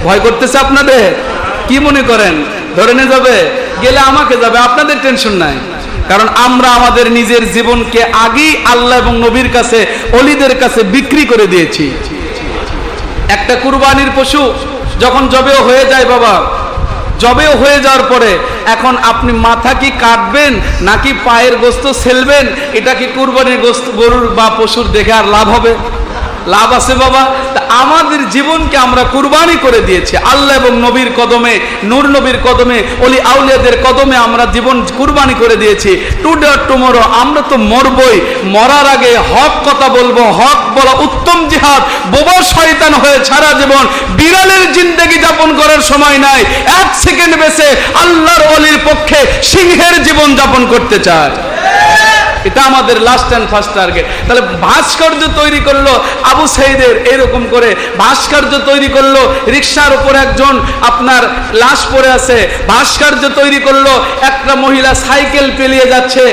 Speaker 1: ভয় করতেছে আপনাদের? কি মনে করেন ধরে নিয়ে যাবে? গেলে আমাকে যাবে, আপনাদের টেনশন নাই। কারণ আমরা আমাদের নিজের জীবনকে আগেই আল্লাহ এবং নবীর কাছে, ওলিদের কাছে বিক্রি করে দিয়েছি। একটা কুরবানির পশু যখন জবেও হয়ে যায় বাবা, জবেও হয়ে যাওয়ার পরে এখন আপনি মাথা কি কাটবেন নাকি পায়ের গোস্ত ছেলবেন? এটা কি কুরবানির গোস্ত, গরুর বা পশুর দেখে আর লাভ হবে? লাভ আছে বাবা? তা আমাদের জীবনকে আমরা কুরবানি করে দিয়েছি আল্লাহ এবং নবীর কদমে, নূর নবীর কদমে, ওলি আউলিয়াদের কদমে আমরা জীবন কুরবানি করে দিয়েছি। টুডে অর টুমরো আমরা তো মরবই, মরার আগে হক কথা বলবো। হক বলা উত্তম জিহাদ। বোবা শয়তান হয়ে সারা জীবন বিড়ালের জিন্দেগি যাপন করার সময় নাই, 1 সেকেন্ড বেঁচে আল্লাহর ওলির পক্ষে সিংহের জীবন যাপন করতে চায়। এটা আমাদের লাস্ট এন্ড ফার্স্ট টার্গেট। তাহলে ভাস্কর্য তৈরি করলো আবু সাইদের, এরকম করে ভাস্কর্য তৈরি করলো, রিকশার উপর একজন আপনার লাশ পড়ে আছে, ভাস্কর্য তৈরি করলো, একটা মহিলা সাইকেল পেলিয়ে যাচ্ছে,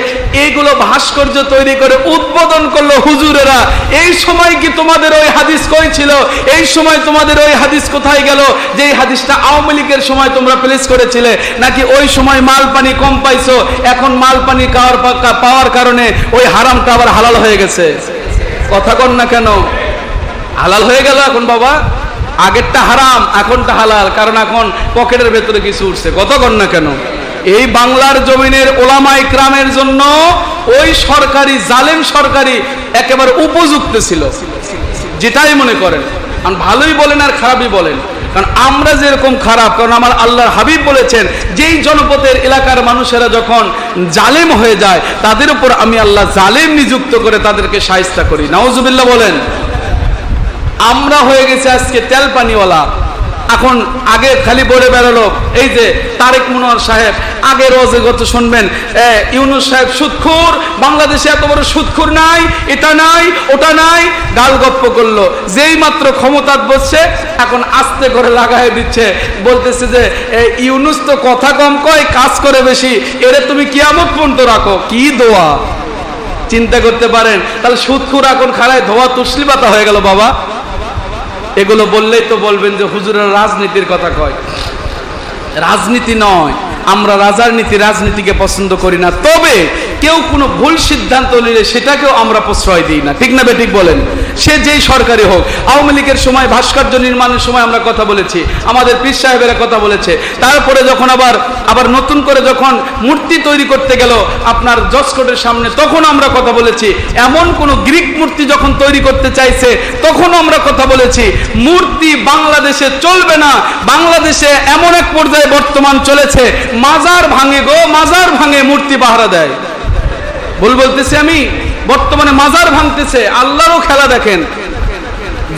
Speaker 1: এইগুলো ভাস্কর্য তৈরি করে উদ্বোধন করলো হুজুরেরা। এই সময় কি তোমাদের ওই হাদিস কই ছিল? এই সময় তোমাদের ওই হাদিস কোথায় গেল? যে হাদিসটা আওয়ামী লীগের সময় তোমরা প্লেস করেছিলে, নাকি ওই সময় মাল পানি কম পাইছো, এখন মাল পানি পাওয়ার কারণে ওই হারামটা আবার হালাল হয়ে গেছে? কথা কন না কেন? হালাল হয়ে গেল এখন বাবা। আগেরটা হারাম, এখনটা হালাল, কারণ এখন পকেটের ভেতরে কিছু উঠছে। কথা কন না কেন? এই বাংলার জমিনের ওলামা ইকরামের জন্য ওই সরকারি, জালেম সরকারি একেবারে উপযুক্ত ছিল, যেটাই মনে করেন। কারণ ভালোই বলেন আর খারাপই বলেন, কারণ আমরা যেরকম খারাপ, কারণ আমার আল্লাহর হাবিব বলেছেন যেই জনপদের এলাকার মানুষেরা যখন জালেম হয়ে যায় তাদের উপর আমি আল্লাহ জালেম নিযুক্ত করে তাদেরকে শায়েস্তা করি। নাউজুবিল্লাহ বলেন। আমরা হয়ে গেছে আজকে তেল পানিওয়ালা, এখন আগে খালি বলে বেরোলো এই যে তারেক মনোয়ার সাহেব, আগে রোজে গত শুনবেন ইউনূস সাহেব সুদখোর, বাংলাদেশে এত বড় সুদখোর নাই, এটা নাই ওটা নাই, গাল গপ্প করলো। যেই মাত্র ক্ষমতাত বসছে এখন আস্তে করে লাগাই দিচ্ছে, বলতেছে যে ইউনূস তো কথা কম কয়, কাজ করে বেশি, এরে তুমি কিয়ামত পর্যন্ত রাখো। কি দোয়া, চিন্তা করতে পারেন? তাহলে সুদখোর এখন খাড়ায় ধোয়া তুসলি পাতা হয়ে গেল বাবা। এগুলো বললেই তো বলবেন যে হুজুরের রাজনীতির কথা কয়। রাজনীতি নয়, আমরা রাজার নীতি রাজনীতিকে পছন্দ করি না। তবে কেউ কোনো ভুল সিদ্ধান্ত নিলে সেটাকেও আমরা প্রশ্রয় দিই না, ঠিক না বেঠিক বলেন? সে যেই সরকারি হোক। আওয়ামী লীগের সময় ভাস্কর্য নির্মাণের সময় আমরা কথা বলেছি, আমাদের পীর সাহেবেরা কথা বলেছে। তারপরে যখন আবার নতুন করে যখন মূর্তি তৈরি করতে গেল আপনার জজকোর্টের সামনে, তখন আমরা কথা বলেছি। এমন কোন গ্রিক মূর্তি যখন তৈরি করতে চাইছে তখন আমরা কথা বলেছি। মূর্তি বাংলাদেশে চলবে না। বাংলাদেশে এমন এক পর্যায়ে বর্তমান চলেছে, মাজার ভাঙে গো, মাজার ভাঙে, মূর্তি পাহারা দেয়। ভুল বলতেছি আমি? বর্তমানে মাজার ভাঙতেছে। আল্লাহরও খেলা দেখেন,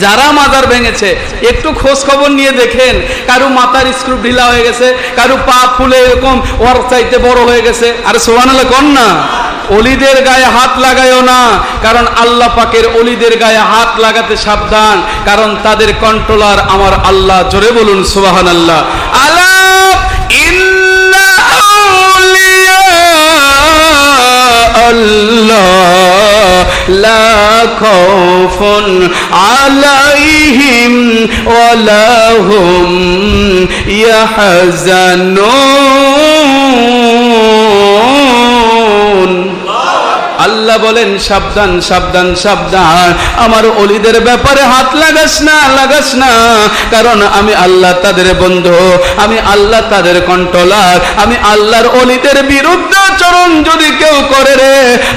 Speaker 1: যারা মাজার ভেঙেছে একটু খোঁজ খবর নিয়ে দেখেন, কারো মাথার স্ক্রু ঢিলা হয়ে গেছে, কারো পা ফুলে এরকম ওর চাইতে বড় হয়ে গেছে। আরে সুবহানাল্লাহ কোন না। অলিদের গায়ে হাত লাগায়ও না, কারণ আল্লাহ পাকের অলিদের গায়ে হাত লাগাতে সাবধান, কারণ তাদের কন্ট্রোলার আমার আল্লাহ। জোরে বলুন সুবহানাল্লাহ। আলা ইন্না আউলিয়া আল্লাহ লা খাউফুন আলাইহিম ওয়ালা হুম ইয়াহজানুন। আল্লাহ বলেন সাবধান সাবধান সাবধান, আমার অলিদের ব্যাপারে হাত লাগাস না, লাগাস না, কারণ আমি আল্লাহ তাদের বন্ধু, আমি আল্লাহ তাদের কন্ট্রোলার। আমি আল্লাহর অলিদের বিরুদ্ধে আচরণ যদি কেউ করে রে,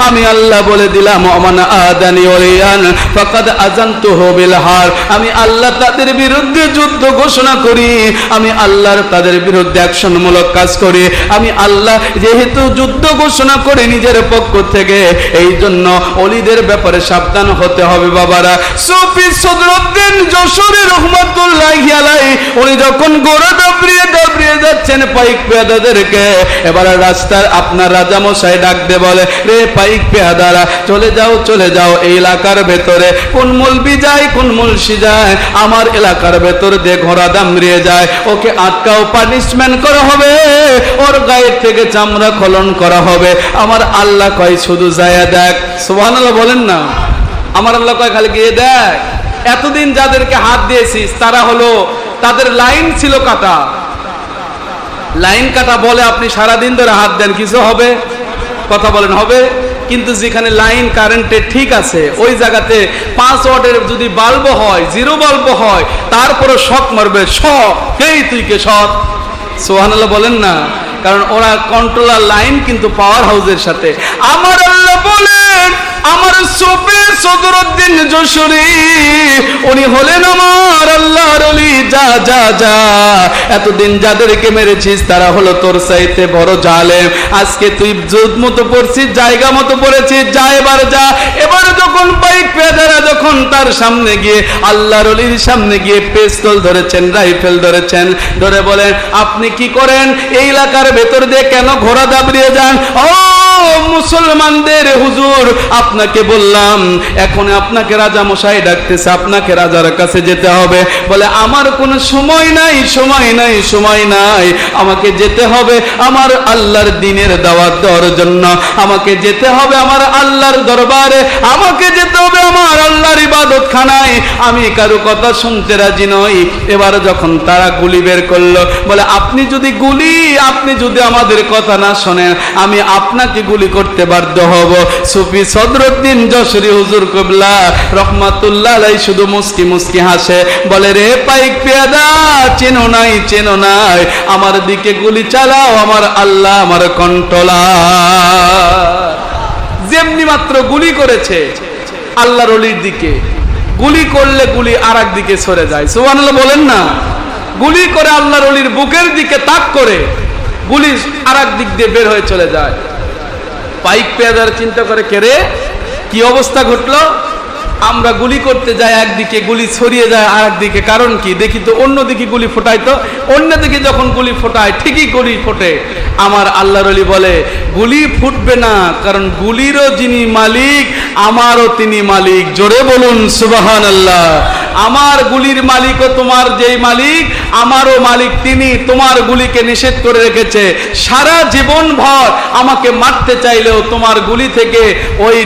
Speaker 1: আমি আল্লাহ বলে দিলাম ওমান আদানি ওলিয়ান ফাকাদ আযানতুহু বিল হার। আমি আল্লাহ তাদের বিরুদ্ধে যুদ্ধ ঘোষণা করি, আমি আল্লাহর তাদের বিরুদ্ধে অ্যাকশনমূলক কাজ করি। আমি আল্লাহ যেহেতু যুদ্ধ ঘোষণা করে নিজের পক্ষ থেকে, এই জন্য অলিদের ব্যাপারে সাবধান হতে হবে বাবারা। সুফি সদরুদ্দিন যশোরী রহমাতুল্লাহি আলাইহি উনি যখন গোড়া দাবড়িয়ে দাবড়িয়ে যাচ্ছেন পাইক পেয়াদাদেরকে, এবার রাস্তার আপনার রাজা মশাই ডাক দিয়ে বলে, রে পাইক পেয়াদারা চলে যাও চলে যাও, এই এলাকার ভেতরে কোন মৌলবি যায় কোন মুলসি যায়, আমার এলাকার ভেতর দিয়ে ঘোড়া দামড়িয়ে যায়, ওকে আটকাও, পানিশমেন্ট করা হবে, ওর গায়ের থেকে চামড়া খলন করা হবে। আমার আল্লাহ কয় শুধু যায় দেখ। সুবহানাল্লাহ বলেন না। আমার আল্লাহ কয় খালি গিয়ে দেখ। এতদিন যাদেরকে হাত দিয়েছিস তারা হলো, তাদের লাইন ছিল কাটা, লাইন কাটা বলে আপনি সারাদিন ধরে হাত দেন, কিছু হবে? কথা বলেন হবে? কিন্তু যেখানে লাইন কারেন্টের ঠিক আছে ওই জায়গাতে 5 ওয়াটের যদি বাল্ব হয়, 0 বাল্ব হয়, তারপরে শক মারবে, শক, এই তুই কে শক? সুবহানাল্লাহ বলেন না। কারণ ওরা কন্ট্রোলার লাইন কিন্তু পাওয়ার হাউসের সাথে। আমার আল্লাহ বলেন আমার সুফি সদরুদ্দিন যশোরী উনি হলেন আমার আল্লাহর ওলি। যা যা যা, এতদিন যাদেরকে মেরেছিস তারা হলো তোর চাইতে বড় জালেম। আজকে তুই যুদ্ধ মতো পড়ছিস, জায়গা মতো পড়েছিস, যা এবার যা। এবার যখন পাইক পেয়াদারা যখন তার সামনে গিয়ে আল্লাহর ওলির সামনে গিয়ে পিস্তল ধরেছেন, রাইফেল ধরেছেন, ধরে বলেন আপনি কি করেন এই এলাকার ভেতর দিয়ে, কেন ঘোড়া দাবড়িয়ে যান? ও মুসলমানদের হুজুর, আপনাকে বললাম এখন আপনাকে রাজা মশাই ডাকতেছে, আপনাকে রাজার কাছে যেতে হবে। বলে আমার কোনো সময় নাই, সময় নাই, সময় নাই, আমাকে যেতে হবে আমার আল্লাহর দ্বীনের দাওয়াত দেওয়ার জন্য, আমাকে যেতে হবে আমার আল্লাহর দরবারে, আমাকে যেতে হবে আমার আল্লাহর ইবাদতখানায়, আমি কারো কথা শুনতে রাজি নই। এবার যখন তারা গুলি বের করলো, বলে আপনি যদি আমাদের কথা না শোনেন আমি আপনাকে গুলি করতে বাধ্য হব। সুফি সদরুদ্দিন যশোরী হুজুর কিবলা রহমাতুল্লাহ আলাইহি শুধু মুস্কি মুস্কি হাসে, বলে রে পাইক পেয়াদা চেনো নাই, চেনো নাই, আমার দিকে গুলি চালাও, আমার আল্লাহ আমার কন্ট্রোলার। যেমনি মাত্র গুলি করেছে আল্লাহর ওলির দিকে, গুলি করলে গুলি আরেক দিকে সরে যায়। সুবহানাল্লাহ বলেন না। গুলি করে আল্লাহর ওলির বুকের দিকে তাক করে গুলি আরেক দিক দিয়ে বের হয়ে চলে যায়। পাইক পেয়াদার চিন্তা করে, কে রে কি অবস্থা ঘটলো? আমরা গুলি করতে যাই একদিকে, গুলি ছড়িয়ে যায় আর একদিকে। কারণ কি? দেখি তো অন্যদিকে গুলি ফোটায়, তো অন্যদিকে যখন গুলি ফোটায় ঠিকই গুলি ফোটে। আমার আল্লাহর ওলি বলে গুলি ফুটবে না, কারণ গুলিরও যিনি মালিক আমারও তিনি মালিক। জোরে বলুন সুবহানাল্লাহ। আমার গুলির মালিকও তোমার যেই মালিক, আমারও মালিক তিনি। তোমার গুলিকে নিষেধ করে রেখেছে। সারা জীবন ভর আমাকে মারতে চাইলেও তোমার গুলি থেকে ওই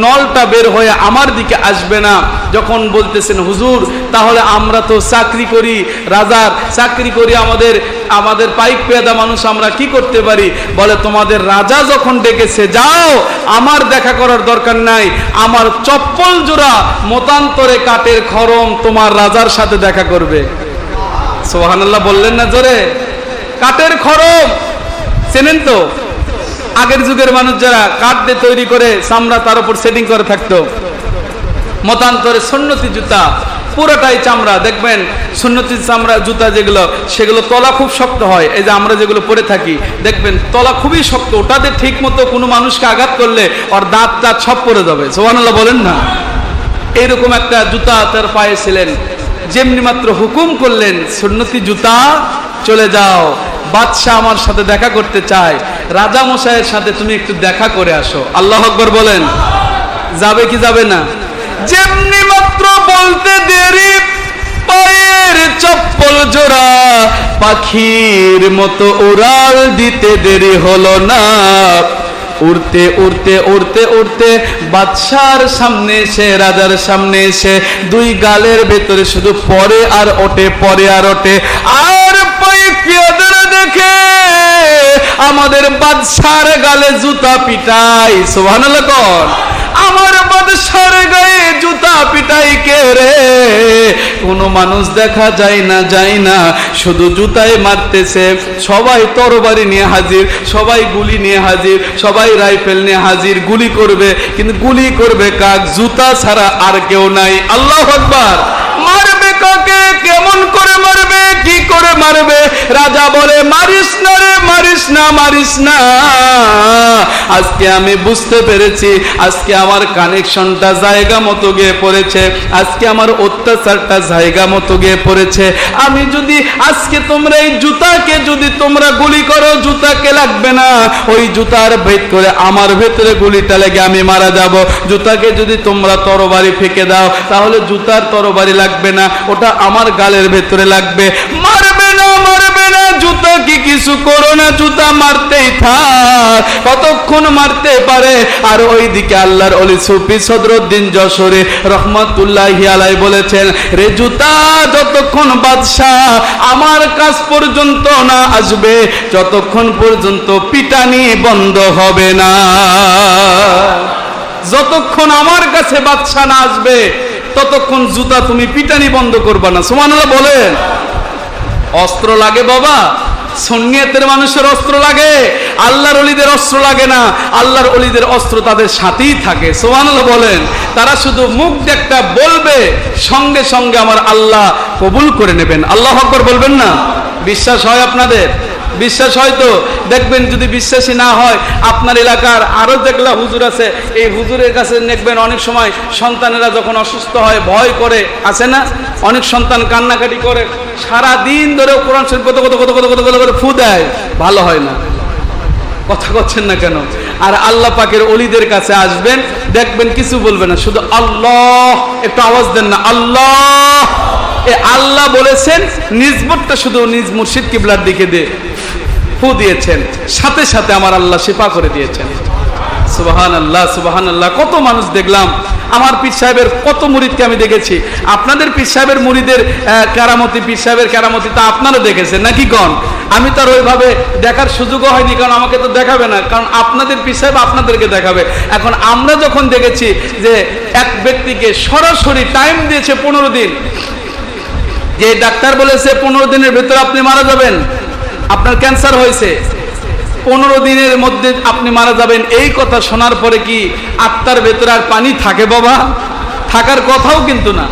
Speaker 1: নলটা বের হয়ে আমার দিকে আসবে না। যখন বলতেছেন হুজুর তাহলে আমরা তো চাকরি করি, রাজার চাকরি করি, আমাদের পাইক পেয়াদা মানুষ, আমরা কি করতে পারি? বলে তোমাদের রাজা যখন ডেকেছে যাও, আমার দেখা করার দরকার নাই। আমার চপ্পল জোড়া মতান্তরে কাঠের খরম তোমার রাজার সাথে দেখা করবে। সুবহানাল্লাহ বললেন না জোরে? কাঠের খরম চেনেন তো? আগের যুগের মানুষ যারা কাঠ দিয়ে তৈরি করে চামড়া তার উপর সেটিং করে থাকতো, মতান্তরে সুন্নতি জুতা পুরোটাই চামড়া। দেখবেন সুন্নতি চামড়া জুতা যেগুলো, সেগুলো তলা খুব শক্ত হয়। এই যে আমরা যেগুলো পরে থাকি দেখবেন তলা খুবই শক্ত, ওটাতে ঠিক মতো কোনো মানুষকে আঘাত করলে ওর দাঁত টাত সব পড়ে যাবে। সুবহানাল্লাহ বলেন না? এইরকম একটা জুতা তার পায়ে ছিলেন। যেমনি মাত্র হুকুম করলেন সুন্নতি জুতা চলে যাও, বাদশাহ আমার সাথে দেখা করতে চায়, রাজা মশাইয়ের সাথে তুমি একটু দেখা করে আসো। আল্লাহু আকবার বলেন। যাবে কি যাবে না? যেমনি মাত্র বলতে দেরি, পায়ের চপ্পল জোড়া পাখির মতো উড়াল দিতে দেরি হলো না। উড়তে উড়তে উড়তে উড়তে বাদশার সামনে এসে, রাজার সামনে এসে দুই গালের ভেতরে শুধু পরে আর ওঠে, পরে আর ওঠে। আর পাইক পেয়াদারা দেখে আমাদের বাদশার গালে জুতা পিটাই। সুবহানাল্লাহ কোন? আমার বাদশার গায়ে জুতা পিটাই কে রে? কোন মানুষ দেখা যায় না, যায় না, শুধু জুতায় মারতেছে। সবাই তরবারি নিয়ে হাজির, সবাই গুলি নিয়ে হাজির, সবাই রাইফেল নিয়ে হাজির, গুলি করবে। কিন্তু গুলি করবে কাক? জুতা ছাড়া আর কেউ নাই। আল্লাহু আকবার। মারবে কাকে? কেমন করে মারবে? কি করে মারবে? রাজা বলে মারিস না রে, মারিস না, মারিস না। আজকে আমি বুঝতে পেরেছি, আজকে আমার কানেকশনটা জায়গা মতো গিয়ে পড়েছে, আজকে আমার অত্যাচারটা জায়গা মতো গিয়ে পড়েছে। আমি যদি আজকে তোমরা এই জুতাকে যদি তোমরা গুলি করো, জুতাকে লাগবে না, ওই জুতার ভেদ করে আমার ভেতরে গুলিটা লেগে আমি মারা যাব। জুতাকে যদি তোমরা তরবারি ফেঁকে দাও, তাহলে জুতার তরবারি লাগবে না, ওটা আমার গালের ভেতরে লাগবে। মারবে না, মারবে না, জুতা কি কিছু করো না, জুতা মারতেই থাক, কতক্ষণ মারতে পারে। আর ওইদিকে আল্লাহর ওলি সুফি সদরুদ্দিন যশোরী রহমাতুল্লাহি আলাইহি বলেছেন, রে জুতা যতক্ষণ বাদশাহ আমার কাছ পর্যন্ত না আসবে, যতক্ষণ পর্যন্ত পিটানি বন্ধ হবে না। যতক্ষণ আমার কাছে বাদশাহ না আসবে ততক্ষণ জুতা তুমি পিটানি বন্ধ করবা না। সুবহানাল্লাহ বলেন। অস্ত্র লাগে বাবা, সুন্নিয়তের মানুষের অস্ত্র লাগে, আল্লাহর ওলিদের অস্ত্র লাগে না। আল্লাহর ওলিদের অস্ত্র তাদের সাথেই থাকে। সুবহানাল্লাহ বলেন। তারা শুধু মুখ একটা বলবে, সঙ্গে সঙ্গে আমার আল্লাহ কবুল করে নেবেন। আল্লাহু আকবার বলবেন না? বিশ্বাস হয় আপনাদের? বিশ্বাস হয়তো দেখবেন। যদি বিশ্বাসী না হয়, আপনার এলাকার আরো যেগুলা হুজুর আছে, এই হুজুরের কাছে দেখবেন অনেক সময় সন্তানেরা যখন অসুস্থ হয় ভয় করে, আছে না? অনেক সন্তান কান্নাকাটি করে, সারা দিন ধরে কোরআন শরীফ কত কত কত কত কত কত করে ফু দেয়, ভালো হয় না। কথা করছেন না কেন? আর আল্লাহ পাকের ওলিদের কাছে আসবেন, দেখবেন কিছু বলবে না, শুধু আল্লাহ, একটু আওয়াজ দেন না, আল্লাহ। আল্লাহ বলেছেন, নিজবতটা শুধু নিজ মুর্শিদ কিবলার দিকে দিয়ে ফু দিয়েছেন, সাথে সাথে আমার আল্লাহ শিফা করে দিয়েছেন। সুবহানাল্লাহ, সুবহানাল্লাহ। কত মানুষ দেখলাম, আমার পীর সাহেবের কত মুরিদকে আমি দেখেছি। আপনাদের পীর সাহেবের মুরিদের কারামতি, পীর সাহেবের কারামতি তা আপনারা দেখেছেন নাকি কন? আমি তো আর ওইভাবে দেখার সুযোগও হয়নি, কারণ আমাকে তো দেখাবে না, কারণ আপনাদের পীর সাহেব আপনাদেরকে দেখাবে। এখন আমরা যখন দেখেছি যে এক ব্যক্তিকে সরাসরি টাইম দিয়েছে 15 দিন, যে ডাক্তার বলেছে 15 দিনের ভেতর আপনি মারা যাবেন, আপনার ক্যান্সার হয়েছে, 15 দিনের মধ্যে আপনি মারা যাবেন, এই কথা শোনার পরে কি আত্মার ভেতরে আর পানি থাকে বাবা? থাকার কথাও কিন্তু না।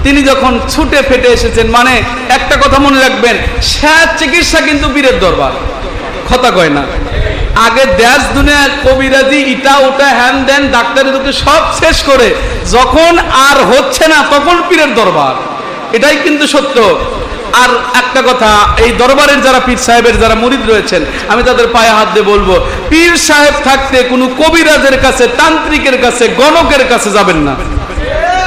Speaker 1: তিনি যখন ছুটে ফেটে এসেছেন, মানে একটা কথা মনে রাখবেন, শেষ চিকিৎসা কিন্তু পীরের দরবার, কথা কয় না। আগে দেশ দুনিয়া কবিরাজি ইটা ওটা হ্যান দেন ডাক্তারি দুটো সব শেষ করে যখন আর হচ্ছে না তখন পীরের দরবার। এটাই কিন্তু সত্য। আর একটা কথা, এই দরবারের যারা পীর সাহেবের যারা মুরিদ রয়েছেন, আমি তাদের পায়ে হাত দিয়ে বলবো, পীর সাহেব থাকতে কোনো কবিরাজের কাছে, তান্ত্রিকের কাছে, গণকের কাছে যাবেন না।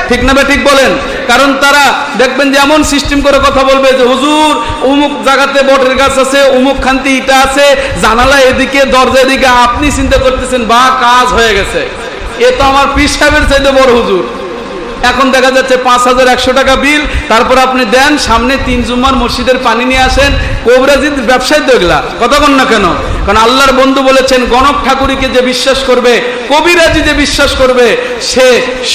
Speaker 1: ঠিক না ঠিক বলেন? কারণ তারা দেখবেন যে এমন সিস্টেম করে কথা বলবে যে হুজুর অমুক জায়গাতে বটের গাছ আছে, অমুক খান্তি ইটা আছে, জানালা এদিকে, দরজা এদিকে। আপনি চিন্তা করতেছেন বা কাজ হয়ে গেছে, এ তো আমার পীর সাহেবের চাইতে বড় হুজুর। এখন দেখা যাচ্ছে 5100 টাকা বিল, তারপর আপনি দেন, সামনে 3 জুম্মার মসজিদের পানি নিয়ে আসেন। কবিরাজির ব্যবসায় তো এগুলা, কথা কন না কেন? কারণ আল্লাহর বন্ধু বলেছেন, গণক ঠাকুরকে যে বিশ্বাস করবে, কবিরাজি যে বিশ্বাস করবে, সে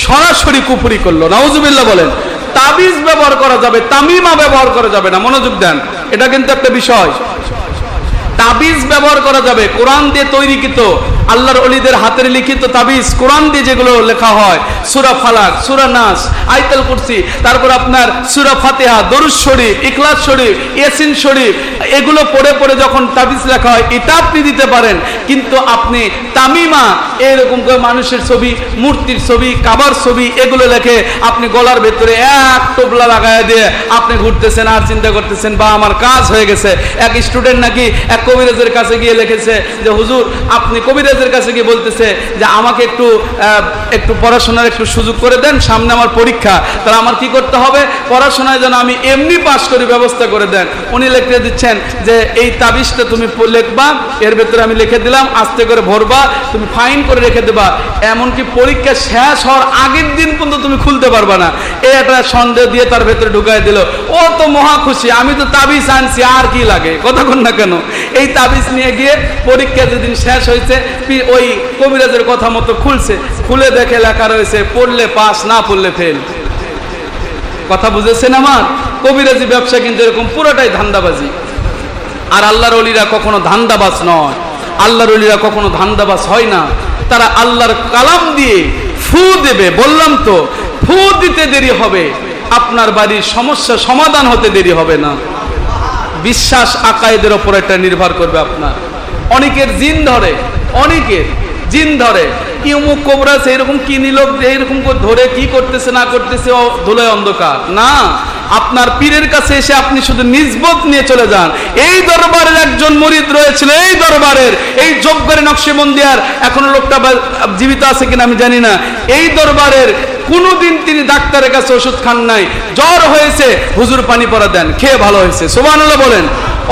Speaker 1: সরাসরি কুফরি করলো। নাউজুবিল্লাহ বলেন। তাবিজ ব্যবহার করা যাবে, তামিমা ব্যবহার করা যাবে না। মনোযোগ দেন, এটা কিন্তু একটা বিষয়। তাবিজ ব্যবহার করা যাবে, কোরআন দিয়ে তৈরিকৃত, আল্লাহর ওলিদের হাতের লিখিত তাবিজ, কোরআন দিয়ে যেগুলো লেখা হয়, সূরা ফালাক, সূরা নাস, আয়াতুল কুরসি, তারপর আপনার সূরা ফাতিহা, দরুদ শরীফ, ইখলাস শরীফ, ইয়াসিন শরীফ, এগুলো পড়ে পড়ে যখন তাবিজ লেখা হয়, এটা আপনি দিতে পারেন। কিন্তু আপনি তামিমা এরকম করে মানুষের ছবি, মূর্তির ছবি, কাবার ছবি, এগুলো লেখে আপনি গলার ভেতরে এক টোপলা লাগায় দিয়ে আপনি ঘুরতেছেন আর চিন্তা করতেছেন বা আমার কাজ হয়ে গেছে। এক স্টুডেন্ট নাকি এক কবিরাজের কাছে গিয়ে লিখেছে যে হুজুর, আপনি কবিরাজের কাছে গিয়ে বলতেছে যে আমাকে একটু পড়াশোনার একটু সুযোগ করে দেন, সামনে আমার পরীক্ষা, তাহলে আমার কি করতে হবে, পড়াশোনায় যেন আমি এমনি পাস করি ব্যবস্থা করে দেন। উনি লিখে দিচ্ছেন যে এই তাবিজটা তুমি লিখবা, এর ভেতরে আমি লিখে দিলাম, আস্তে করে ভরবা, তুমি ফাইন করে রেখে দেবা, এমনকি পরীক্ষা শেষ হওয়ার আগের দিন পর্যন্ত তুমি খুলতে পারবা না। এই একটা সন্দেহ দিয়ে তার ভেতরে ঢুকাই দিল। ও তো মহা খুশি, আমি তো তাবিজ আনছি, আর কি লাগে, কথা কন না কেন? এই তাবিজ নিয়ে গিয়ে পরীক্ষা যেদিন শেষ হয়েছে, ওই কবিরাজের কথা মতো খুলছে, খুলে দেখে লেখা রয়েছে পড়লে পাস, না পড়লে ফেল। কথা বুঝেছেন আমার? কবিরাজি ব্যবসা কিন্তু এরকম পুরোটাই ধান্দাবাজি। আর আল্লাহর ওলিরা কখনো ধান্দাবাজ নয়, আল্লাহর ওলিরা কখনো ধান্দাবাজ হয় না। তারা আল্লাহর কালাম দিয়ে ফু দেবে, বললাম তো, ফু দিতে দেরি হবে, আপনার বাড়ির সমস্যা সমাধান হতে দেরি হবে না। বিশ্বাস আকায়েদের ওপর এটা নির্ভর করবে আপনার। অনেকের জিন ধরে, অনেকের জিন ধরে, কি অমুক কোবরাজ এরকম কি নিল, এইরকম করে ধরে কি করতেছে না করতেছে, ধুলোয় অন্ধকার না। আপনার পীরের কাছে এসে আপনি শুধু নিসবত নিয়ে চলে যান। এই দরবারের একজন মুরিদ রয়েছিল, এই দরবারের, এই জব্বারের নকশবন্দিয়ার, এখনো লোকটা জীবিত আছে কিনা আমি জানি না, এই দরবারের কোনদিন তিনি ডাক্তারের কাছে ওষুধ খান নাই। জ্বর হয়েছে, হুজুর পানি পড়া দেন, খেয়ে ভালো হয়েছে, সুবহানাল্লাহ বলেন।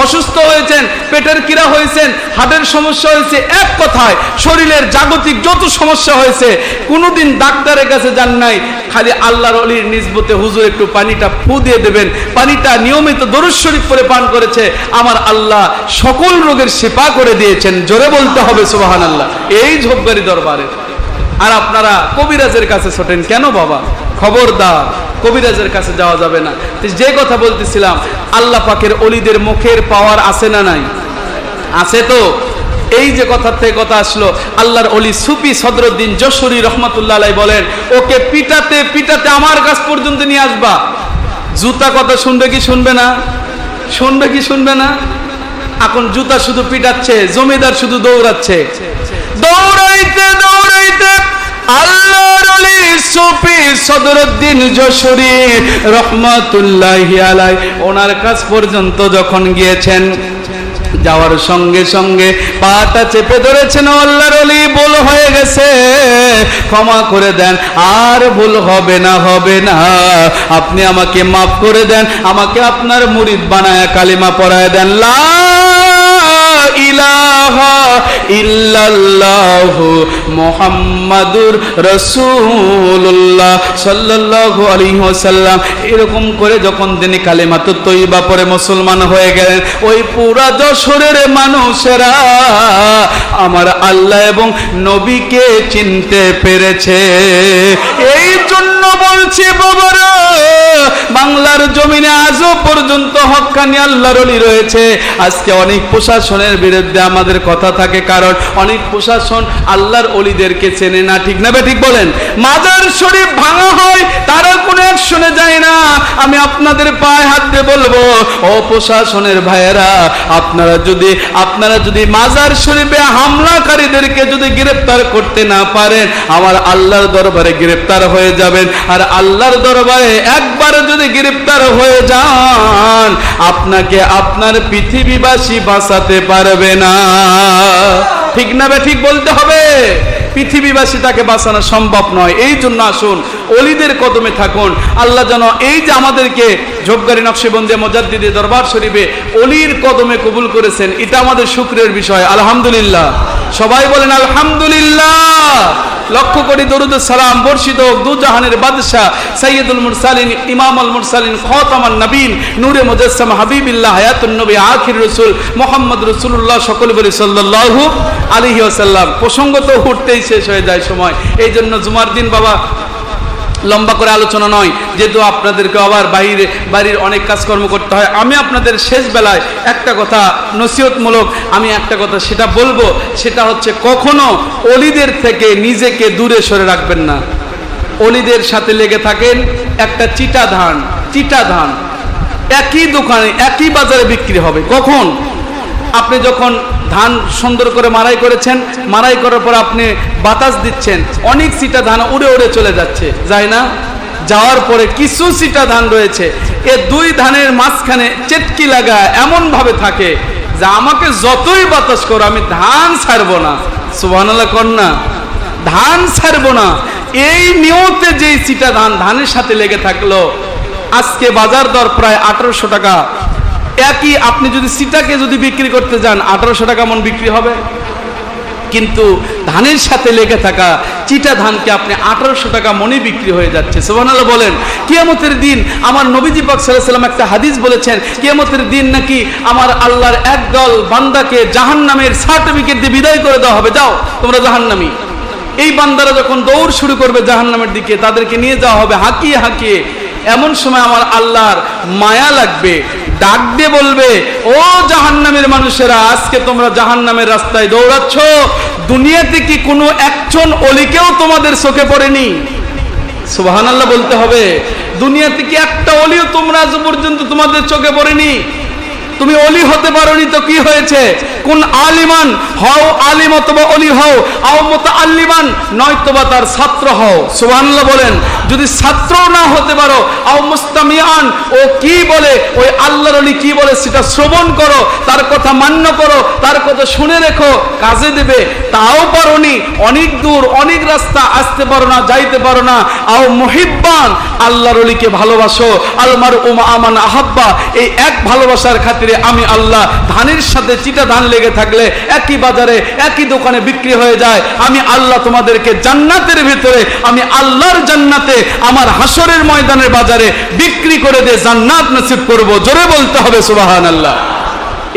Speaker 1: অসুস্থ হয়েছেন, পেটের কিরা হয়েছেন, হার্টের সমস্যা হয়েছে, এক কথায় শরীরের জাগতিক যত সমস্যা হয়েছে, কোনোদিন ডাক্তারের কাছে যান নাই। খালি আল্লাহর ওলির নিসবতে হুজুর একটু পানিটা ফু দিয়ে দেবেন, পানিটা নিয়মিত দরুদ শরীফ করে পান করেছে, আমার আল্লাহ সকল রোগের শিফা করে দিয়েছেন। জোরে বলতে হবে সুবহানাল্লাহ। এই ঝোপগাড়ি দরবারে। আর আপনারা কবিরাজের কাছে ছোটেন কেন বাবা? খবরদার, কবিরাজের কাছে যাওয়া যাবে না। যে কথা বলতেছিলাম, আল্লাহ পাকের ওলিদের মুখের পাওয়ার আছে না নাই? আছে তো। এই যে কথা থেকে কথা আসলো, আল্লাহর ওলি সুফি সদরুদ্দিন যশোরী রহমাতুল্লাহ আলাইহি বলেন, ওকে পিটাতে পিটাতে আমার কাছ পর্যন্ত নিয়ে আসবা। জুতা কথা শুনবে কি শুনবে না? শুনবে কি শুনবে না? এখন জুতা শুধু পিটাচ্ছে, জমিদার শুধু দৌড়াচ্ছে। দৌড়াইতে দৌড়াইতে আল্লাহর ওলি সুফি সদরুদ্দিন যশোরী রহমাতুল্লাহি আলাইহি ওনার কাছ পর্যন্ত যখন গিয়েছেন, যাওয়ার সঙ্গে সঙ্গে পাটা চেপে ধরেছেন, আল্লাহর ওলি ভুল হয়ে গেছে, ক্ষমা করে দেন, আর ভুল হবে না, হবে না, আপনি আমাকে মাফ করে দেন, আমাকে আপনার মুরিদ বানায় কালিমা পড়ায় দেন, লা ইলাহা ইল্লাল্লাহু মুহাম্মাদুর রাসূলুল্লাহ সাল্লাল্লাহু আলাইহি ওয়াসাল্লাম। এরকম করে যখন তিনি কালিমাতুত তয়্যিবা পড়ে মুসলমান হয়ে গেলেন, ওই পুরা যশোরের মানুষেরা আমার আল্লাহ এবং নবীকে চিনতে পেরেছে। এই জন্য বলছি বাবারা, বাংলার জমিনে আজও পর্যন্ত হক্কানি আল্লাহর ওলি রয়েছে। আজকে অনেক প্রশাসনের বিরুদ্ধে আমাদের কথা থাকে, কারণ অনেক প্রশাসন আল্লাহর ওলিদেরকে চেনে না। ঠিক না ঠিক বলেন? মাজার শরীফ ভাঙা হয়, তারা কোনো অ্যাকশনে যায় না। আমি আপনাদের পায়ে হাত দিয়ে বলবো, ও প্রশাসনের ভাইয়েরা, আপনারা যদি মাজার শরীফে হামলাকারীদেরকে যদি গ্রেফতার করতে না পারেন, আমার আল্লাহর দরবারে গ্রেফতার হয়ে যাবেন। আর আল্লাহর দরবারে একবার যদি গ্রেফতার হয়ে যান, আপনাকে আপনার পৃথিবীবাসী বাঁচাতে পারবে না। ঠিক না বে ঠিক বলতে হবে? পৃথিবীবাসী তাকে বাঁচানো সম্ভব নয়। এই জন্য আসুন ওলিদের কদমে থাকুন। আল্লাহ যেন এই যে আমাদেরকে ঝোপগাড়ি নকশবন্দি মুজাদ্দিদি দরবার শরীফে ওলির কদমে কবুল করেছেন, এটা আমাদের শুকরের বিষয়। আলহামদুলিল্লাহ, সবাই বলেন আলহামদুলিল্লাহ। লক্ষ কোটি দরুদ সালাম বর্ষিত হোক দু জাহানের বাদশা সাইয়্যিদুল মুরসালিন ইমামুল মুরসালিন খাতামান নবীন নূরে মুজাসসাম হাবিবিল্লাহ হায়াতুন নবী আখির রাসূল মুহাম্মদ রাসূলুল্লাহ, সকলে বলি সাল্লাল্লাহু আলাইহি ওয়াসাল্লাম। প্রসঙ্গ তো উঠতেই শেষ হয়ে যায় সময়, এই জন্য জুমার দিন বাবা লম্বা করে আলোচনা নয়, যেহেতু আপনাদেরকে আবার বাড়ির অনেক কাজকর্ম করতে হয়। আমি আপনাদের শেষ বেলায় একটা কথা নসিহতমূলক আমি একটা কথা সেটা বলবো, সেটা হচ্ছে কখনো অলিদের থেকে নিজেকে দূরে সরে রাখবেন না। অলিদের সাথে লেগে থাকেন। একটা চিটা ধান একই দোকানে একই বাজারে বিক্রি হবে। কখন? আপনি যখন ধান সুন্দর করে মাড়াই করেছেন, মাড়াই করার পর আপনি বাতাস দিচ্ছেন, অনেক সিটা ধান উড়ে উড়ে চলে যাচ্ছে, যায় না? যাওয়ার পরে কিছু সিটা ধান রয়েছে, এ দুই ধানের মাঝখানে চেটকি লাগা এমন ভাবে থাকে যে আমাকে যতই বাতাস করো আমি ধান ছাড়বো না। সুবহানাল্লাহ কন্যা, ধান ছাড়বো না। এই নিয়তে যে সিটা ধানের সাথে লেগে থাকলো, আজকে বাজার দর প্রায় 1800 টাকা। একই আপনি যদি সিটাকে যদি বিক্রি করতে যান 1800 টাকা মন বিক্রি হবে, কিন্তু ধানের সাথে লেগে থাকা চিটা ধানকে আপনি 1800 টাকা মনে বিক্রি হয়ে যাচ্ছে। সুবহানাল্লাহ বলেন। কিয়ামতের দিন আমার নবীজি পাক সাল্লাল্লাহু আলাইহি ওয়াসাল্লাম একটা হাদিস বলেছেন, কিয়ামতের দিন নাকি আমার আল্লাহর একদল বান্দাকে জাহান্নামের সার্টিফিকেট দিয়ে বিদায় করে দেওয়া হবে, যাও তোমরা জাহান্নামী। এই বান্দারা যখন দৌড় শুরু করবে জাহান্নামের দিকে, তাদেরকে নিয়ে যাওয়া হবে হাঁকিয়ে হাঁকিয়ে। এমন সময় আমার আল্লাহর মায়া লাগবে, ডাক দিয়ে বলবে, ও জাহান্নামের মানুষেরা, আজকে তোমরা জাহান্নামের রাস্তায় দৌড়াচ্ছ, দুনিয়াতে কি কোনো একজন অলিকেও তোমাদের চোখে পড়েনি? সুবহানাল্লাহ বলতে হবে। দুনিয়াতে কি একটা অলিও তোমরা আজ পর্যন্ত তোমাদের চোখে পড়েনি? তুমি অলি হতে পারোনি তো কি হয়েছে? কোন আলিমান হও, আলিম অথবা অলি হও, আও মুতাআল্লিমান নয়তোবা তার ছাত্র হও। সুবহানাল্লাহ বলেন। যদি ছাত্র না হতে পারো, আও মুস্তামিয়ান, ও কি বলে, ওই আল্লাহর অলি কি বলে সেটা শ্রবণ করো, তার কথা মান্য করো, তার কথা শুনে রেখো, কাজে দেবে, তাও পারোনি, অনেক দূর অনেক রাস্তা আসতে পারো না, যাইতে পারো না। আও মুহিব্বান, আল্লাহর অলিকে ভালোবাসো, আলমার উমা আমান আহাব্বা, এই এক ভালোবাসার খাতিরে আমি আল্লাহ ধানের সাথে চিটা ধান লেগে থাকলে একই বাজারে একই দোকানে বিক্রি হয়ে যায়, আমি আল্লাহ তোমাদেরকে জান্নাতের ভিতরে, আমি আল্লাহর জান্নাতে আমার হাসরের ময়দানের বাজারে বিক্রি করে দিয়ে জান্নাত নসিব করব। জোরে বলতে হবে সুবহানাল্লাহ।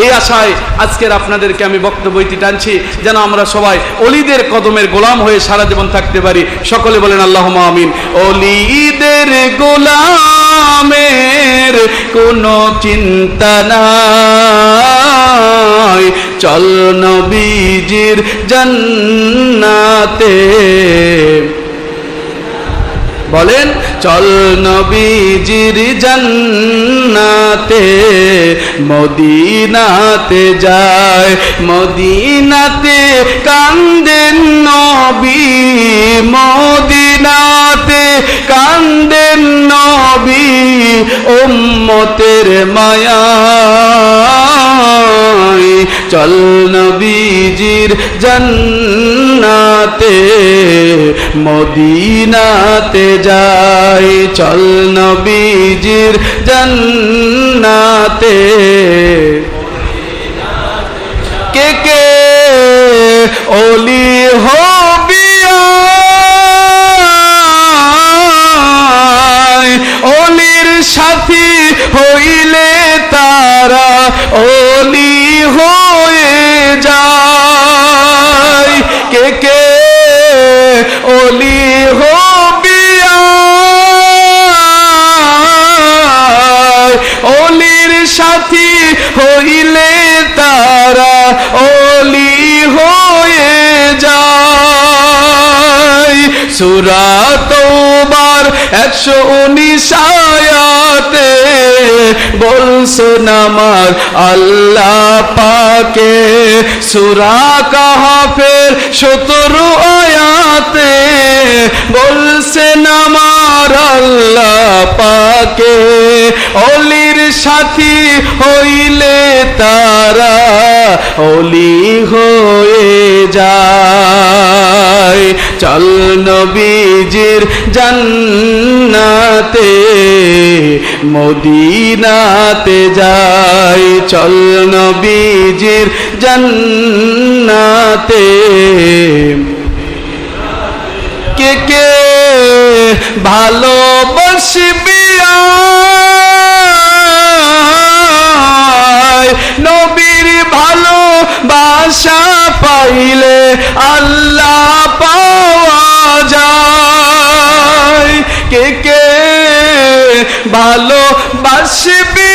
Speaker 1: এই আশায় আজকের আপনাদেরকে আমি বক্তব্যটি টানছি, যেন আমরা সবাই অলিদের কদমের গোলাম হয়ে সারা জীবন থাকতে পারি। সকলে বলেন আল্লাহুম্মা আমিন। অলিদের গোলামের কোনো চিন্তা নাই, চল নবীজির জান্নাতে। বলেন, চল নবীজির জান্নাতে, মদিনাতে যায়, মদিনাতে কান্দেন নবী, মদিনাতে কান্দেন নবী, উম্মতের মায়ায়, চল নবীজির জান্নাতে, মদিনাতে যাই, চল নবীজির জান্নাতে। কে কে ওলি হবি অলির সাথী হইলে তারা ওলি হয়ে যায়। কে কে ওলি হবি অলির সাথী হইলে তারা ওলি হয়ে যায়। সূরা তাওবার 119 আয়াতে বলছেন আমার আল্লাহ পাকে সূরা কাহফের 17 আয়াতে বলছেন আমার আল্লাহ পাকে অলির সাথী হইলে তারা অলি হয়ে যায় চল নবীজির জান্নাতে মদিনাতে যাই চল নবীজির জান্নাতে কে কে ভালোবাসবি নবীর ভালোবাসা পাইলে আল্লাহ পাওয়া যায় কে কে ভালোবাসবি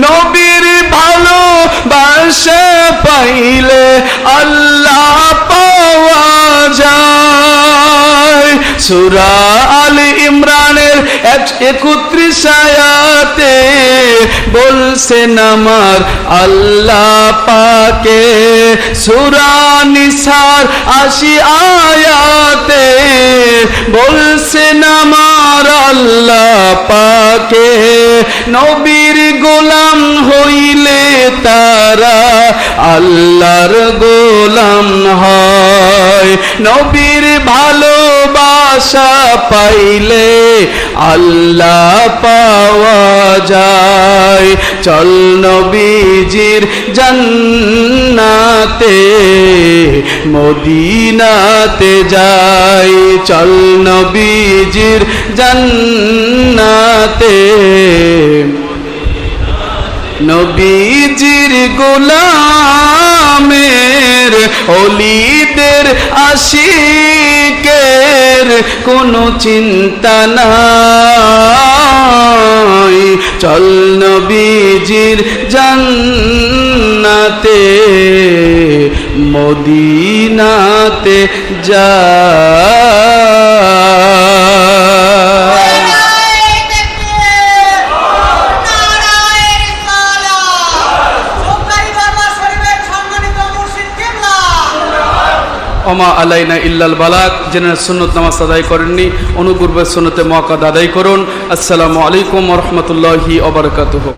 Speaker 1: নবীর ভালোবাসা পাইলে আল্লাহ পাওয়া যায় সূরা আলে ইমরানের 31 আয়াতে বলছেন আমার আল্লাহ পাকে সূরা নিসার 80 আয়াতে বলছেন আমার আল্লাহ পাকে নবীর গোলাম হইলে তারা আল্লাহর গোলাম হয় নবীর ভালোবাসা পাইলে আল্লাহ পাওয়া যায় চল নবীজির জান্নাতে মদিনাতে যাই চল নবীজির জান্নাতে নবীজির গোলামের ওলিদের আশিকের কোনো চিন্তা নাই চল নবীজির জান্নাতে মদিনাতে যাই ওমা আলাইনা ইল্লাল বালাগ যিনি সুন্নত নামাজ আদায় করেননি অনুপূর্বের সুন্নতে মুআক্কাদ আদায় করুন আসসালামু আলাইকুম ওয়া রাহমাতুল্লাহি ওয়া বারাকাতুহু